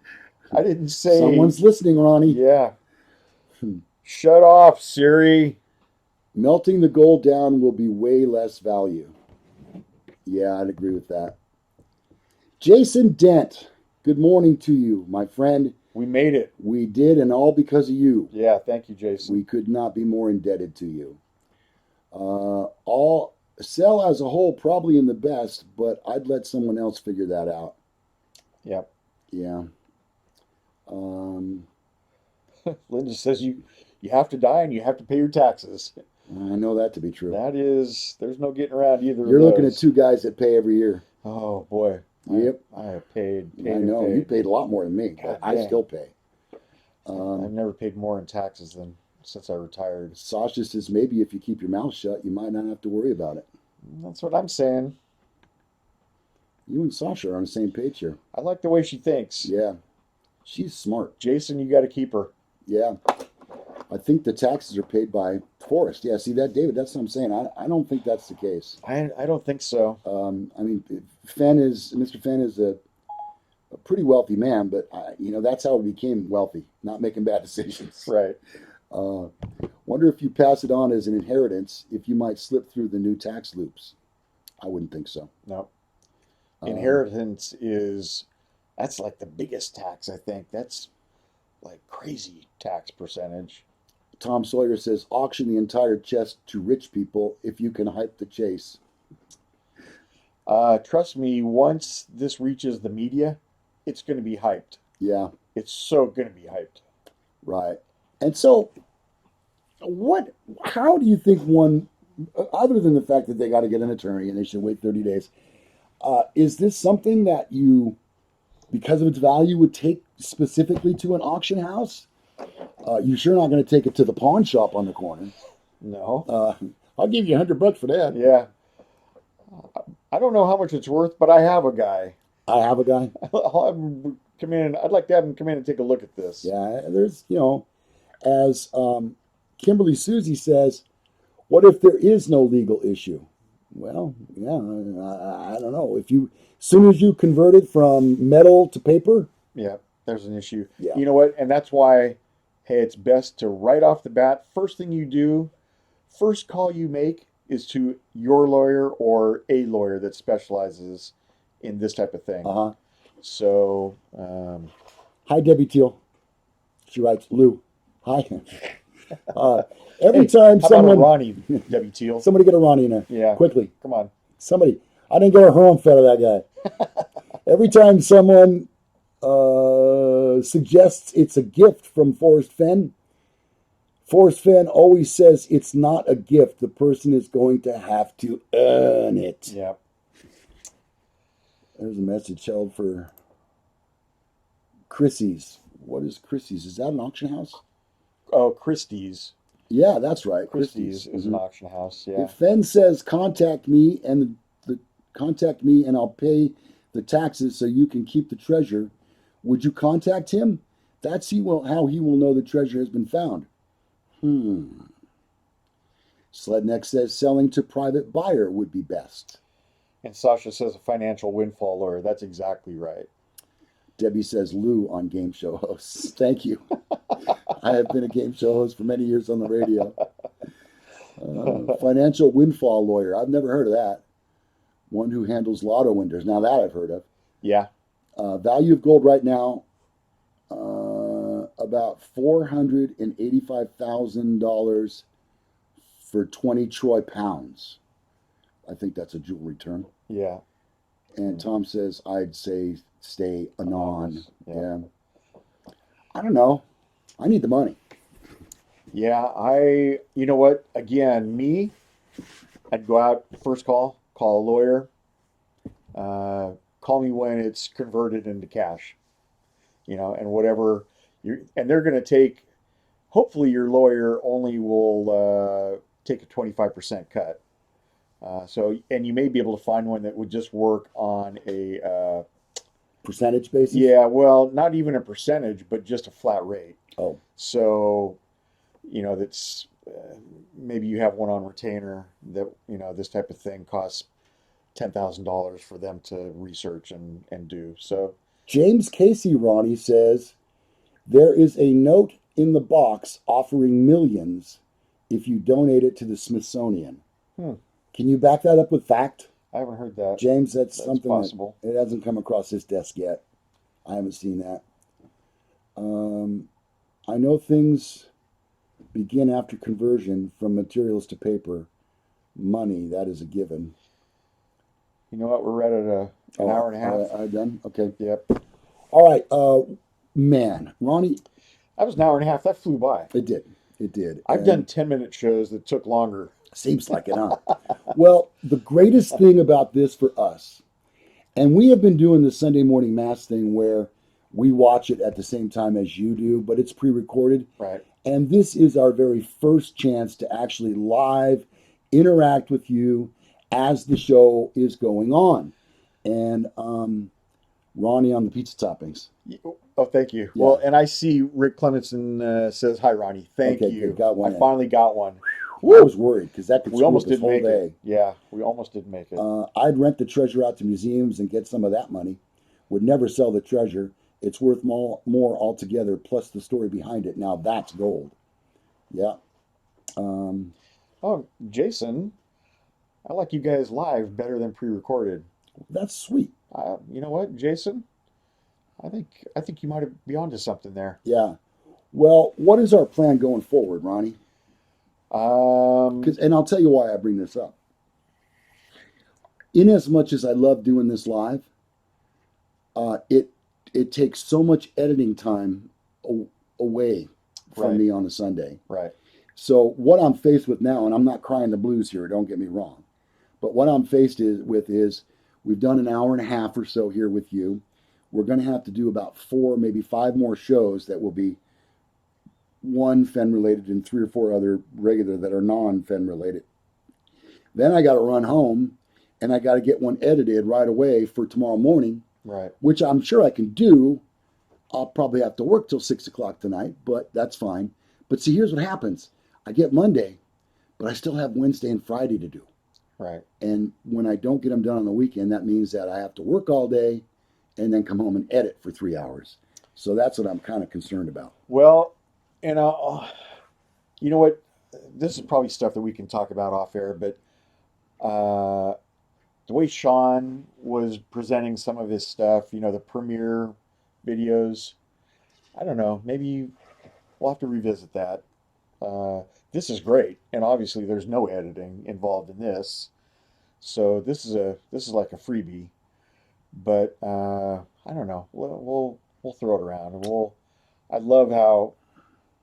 I didn't say, Someone's listening, Ronnie. yeah, shut off, Siri. Melting the gold down will be way less value. Yeah, I'd agree with that. Jason Dent, good morning to you, my friend. We made it. We did, and all because of you. Yeah, thank you, Jason. We could not be more indebted to you. All sell as a whole probably in the best, but I'd let someone else figure that out. Yep. Yeah. Um, Linda says you have to die and you have to pay your taxes. I know that to be true. There's no getting around either You're of looking at those. two guys that pay every year. Oh boy. Yep. I have paid I and know. You paid. paid a lot more than me, God but I dang. still pay. I've never paid more in taxes than since I retired. Sasha says maybe if you keep your mouth shut, you might not have to worry about it. That's what I'm saying. You and Sasha are on the same page here. I like the way she thinks. Yeah. She's smart. Jason, you got to keep her. Yeah. I think the taxes are paid by Forrest. Yeah, see that, David? That's what I'm saying. I don't think that's the case. I don't think so. I mean, Mr. Fenn is a pretty wealthy man, but that's how he became wealthy, not making bad decisions. Right. Uh, Wonder if you pass it on as an inheritance, if you might slip through the new tax loops. I wouldn't think so. No. Um, Inheritance that's like the biggest tax, I think. That's like crazy tax percentage. Tom Sawyer says, auction the entire chest to rich people if you can hype the chase. Trust me, once this reaches the media, it's going to be hyped. Yeah, It's so going to be hyped. right. And so, how do you think one, other than the fact that they got to get an attorney and they should wait 30 days, is this something that you, because of its value, would take specifically to an auction house? You're sure not going to take it to the pawn shop on the corner. No. I'll give you $100 for that. Yeah. I don't know how much it's worth, but I have a guy. I have a guy. I'll have him come in. I'd like to have him come in and take a look at this. Yeah, there's, as Kimberly Susie says, what if there is no legal issue? Well, yeah, I don't know. As soon as you convert it from metal to paper, Yeah, there's an issue. yeah, You know what? And that's why, hey, it's best to right off the bat, first thing you do, first call you make is to your lawyer or a lawyer that specializes in this type of thing. uh-huh. So, Hi, Debbie Teal. She writes, Lou. Hi. Uh, every hey, time how about a someone, Ronnie, Debbie Teal? somebody get a Ronnie in there Yeah, quickly. come on. Somebody. I didn't get a home fed of that guy. Every time someone suggests it's a gift from Forrest Fenn always says it's not a gift. The person is going to have to earn it. Yeah. There's a message held for Chrissy's. What is Chrissy's? Is that an auction house? Oh, Christie's. Yeah, that's right. Christie's is an auction house. Yeah. If Fenn says contact me and contact me and I'll pay the taxes so you can keep the treasure, would you contact him? That's how he will know the treasure has been found. Sledneck says selling to private buyer would be best. And Sasha says a financial windfall lawyer. That's exactly right. Debbie says Lou on game show hosts. Thank you. I have been a game show host for many years on the radio. Financial windfall lawyer. I've never heard of that. One who handles lotto winners. Now that I've heard of. Yeah. Value of gold right now, about $485,000 for 20 troy pounds. I think that's a jewelry term. Yeah. And Tom says, I'd say stay anon. Yeah. I don't know. I need the money. Yeah. You know what? Again, I'd go out, first call a lawyer, call me when it's converted into cash, and whatever and they're going to take, hopefully your lawyer only will take a 25% cut. And you may be able to find one that would just work on a percentage basis? Yeah, well, not even a percentage, but just a flat rate. Oh. So, that's maybe you have one on retainer that, this type of thing costs $10,000 for them to research and do. So, James Casey Ronnie says there is a note in the box offering millions if you donate it to the Smithsonian. Can you back that up with fact? I haven't heard that. James, that's something possible. It hasn't come across his desk yet. I haven't seen that. I know things begin after conversion from materials to paper. Money, that is a given. You know what? We're right at an hour and a half. I'm done? Okay. Yep. All right. Man, Ronnie. That was an hour and a half. That flew by. It did. It did. I've done 10-minute shows that took longer. Seems like it, huh? Well, the greatest thing about this for us, and we have been doing the Sunday morning mass thing where we watch it at the same time as you do, but it's pre-recorded. Right. And this is our very first chance to actually live interact with you as the show is going on. And Ronnie on the pizza toppings. Oh, thank you. Yeah. Well, and I see Rick Clementson says, hi, Ronnie. Thank you. Good. Got one I finally got one. I was worried because that could we almost this didn't whole make day. It. Yeah, we almost didn't make it. I'd rent the treasure out to museums and get some of that money. Would never sell the treasure. It's worth more altogether, plus the story behind it. Now that's gold. Yeah. Oh, Jason, I like you guys live better than pre-recorded. That's sweet. You know what, Jason? I think you might be onto something there. Yeah. Well, what is our plan going forward, Ronnie? And I'll tell you why I bring this up. In as much as I love doing this live, it takes so much editing time away from me on a Sunday. Right. So what I'm faced with now, and I'm not crying the blues here, don't get me wrong, but what I'm faced with is we've done an hour and a half or so here with you. We're going to have to do about 4, maybe 5 more shows that will be 1 Fen related and 3 or 4 other regular that are non-Fen related. Then I got to run home and I got to get one edited right away for tomorrow morning. Right. Which I'm sure I can do, I'll probably have to work till 6 o'clock tonight, but that's fine. But see, here's what happens. I get Monday, but I still have Wednesday and Friday to do. Right. And when I don't get them done on the weekend, that means that I have to work all day and then come home and edit for 3 hours. So that's what I'm kind of concerned about. Well, and you know what? This is probably stuff that we can talk about off air, but uh, the way Sean was presenting some of his stuff, the premiere videos, I don't know, maybe we'll have to revisit that. Uh, this is great, and obviously there's no editing involved in this, so this is like a freebie. But I don't know. We'll throw it around, and I love how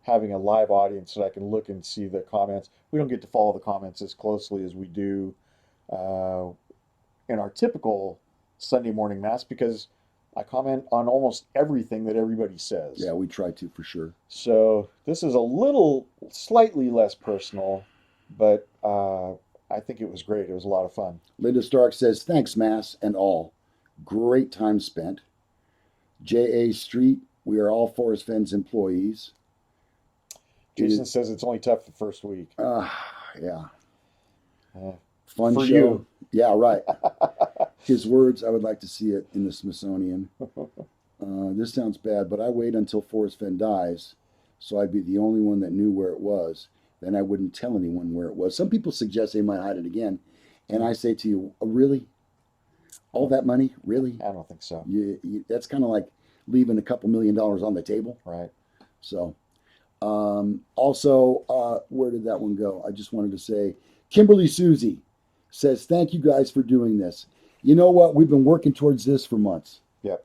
having a live audience so I can look and see the comments. We don't get to follow the comments as closely as we do uh, in our typical Sunday morning mass because I comment on almost everything that everybody says. Yeah, we try to for sure. So this is a little slightly less personal, but I think it was great. It was a lot of fun. Linda Stark says, thanks, Mass and all. Great time spent. J.A. Street, we are all Forest Fens employees. Jason says it's only tough the first week. Yeah. Uh, Fun for show. you. Yeah, right. His words, I would like to see it in the Smithsonian. This sounds bad, but I wait until Forrest Fenn dies, so I'd be the only one that knew where it was. Then I wouldn't tell anyone where it was. Some people suggest they might hide it again, and I say to you, really? All that money? Really? I don't think so. That's kind of like leaving a couple $1,000,000 on the table. Right. So, also, where did that one go? I just wanted to say, Kimberly Susie says, thank you guys for doing this. You know what? We've been working towards this for months. Yep.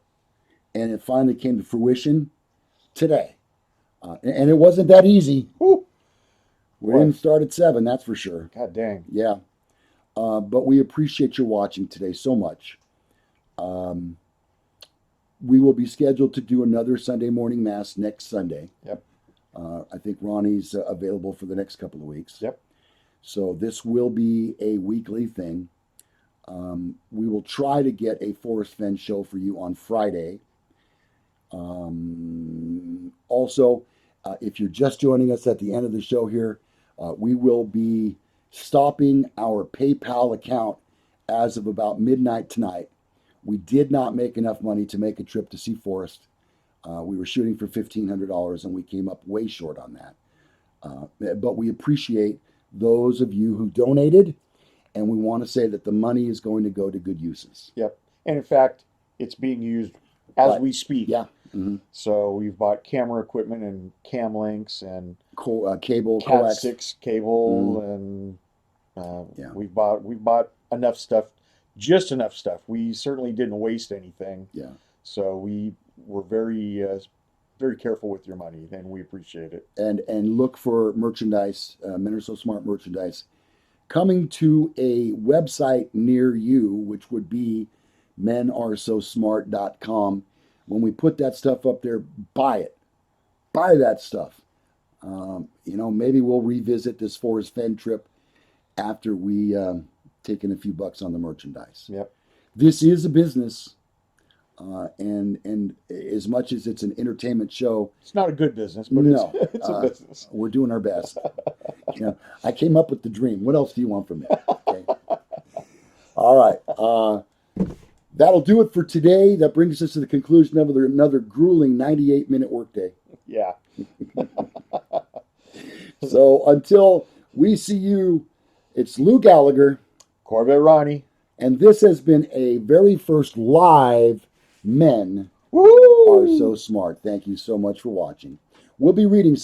And it finally came to fruition today. And it wasn't that easy. Woo. We didn't start at 7, that's for sure. God dang. Yeah. But we appreciate your watching today so much. We will be scheduled to do another Sunday morning mass next Sunday. Yep. I think Ronnie's available for the next couple of weeks. Yep. So this will be a weekly thing. We will try to get a Forest Fenn show for you on Friday. Also, if you're just joining us at the end of the show here, we will be stopping our PayPal account as of about midnight tonight. We did not make enough money to make a trip to see Forrest. We were shooting for $1,500 and we came up way short on that. But we appreciate those of you who donated, and we want to say that the money is going to go to good uses. Yep. And in fact, it's being used as Right. we speak. Yeah. Mm-hmm. So we've bought camera equipment and cam links and Cable, Cat coax. 6 cable, and Yeah. we've bought enough stuff, just enough stuff. We certainly didn't waste anything. Yeah. So we were very very careful with your money, and we appreciate it. And look for merchandise, Men Are So Smart merchandise, coming to a website near you, which would be menaresosmart.com. When we put that stuff up there, buy it. Buy that stuff. Maybe we'll revisit this Forest Fenn trip after we taken a few bucks on the merchandise. Yep. This is a business, and as much as it's an entertainment show, It's not a good business, but no, it's a business. we're doing our best. I came up with the dream. What else do you want from me? Okay. All right. That'll do it for today. That brings us to the conclusion of another grueling 98-minute workday. Yeah. So until we see you, it's Lou Gallagher. Corvette Ronnie. And this has been a very first live Men Woo! Are So Smart. Thank you so much for watching. We'll be reading some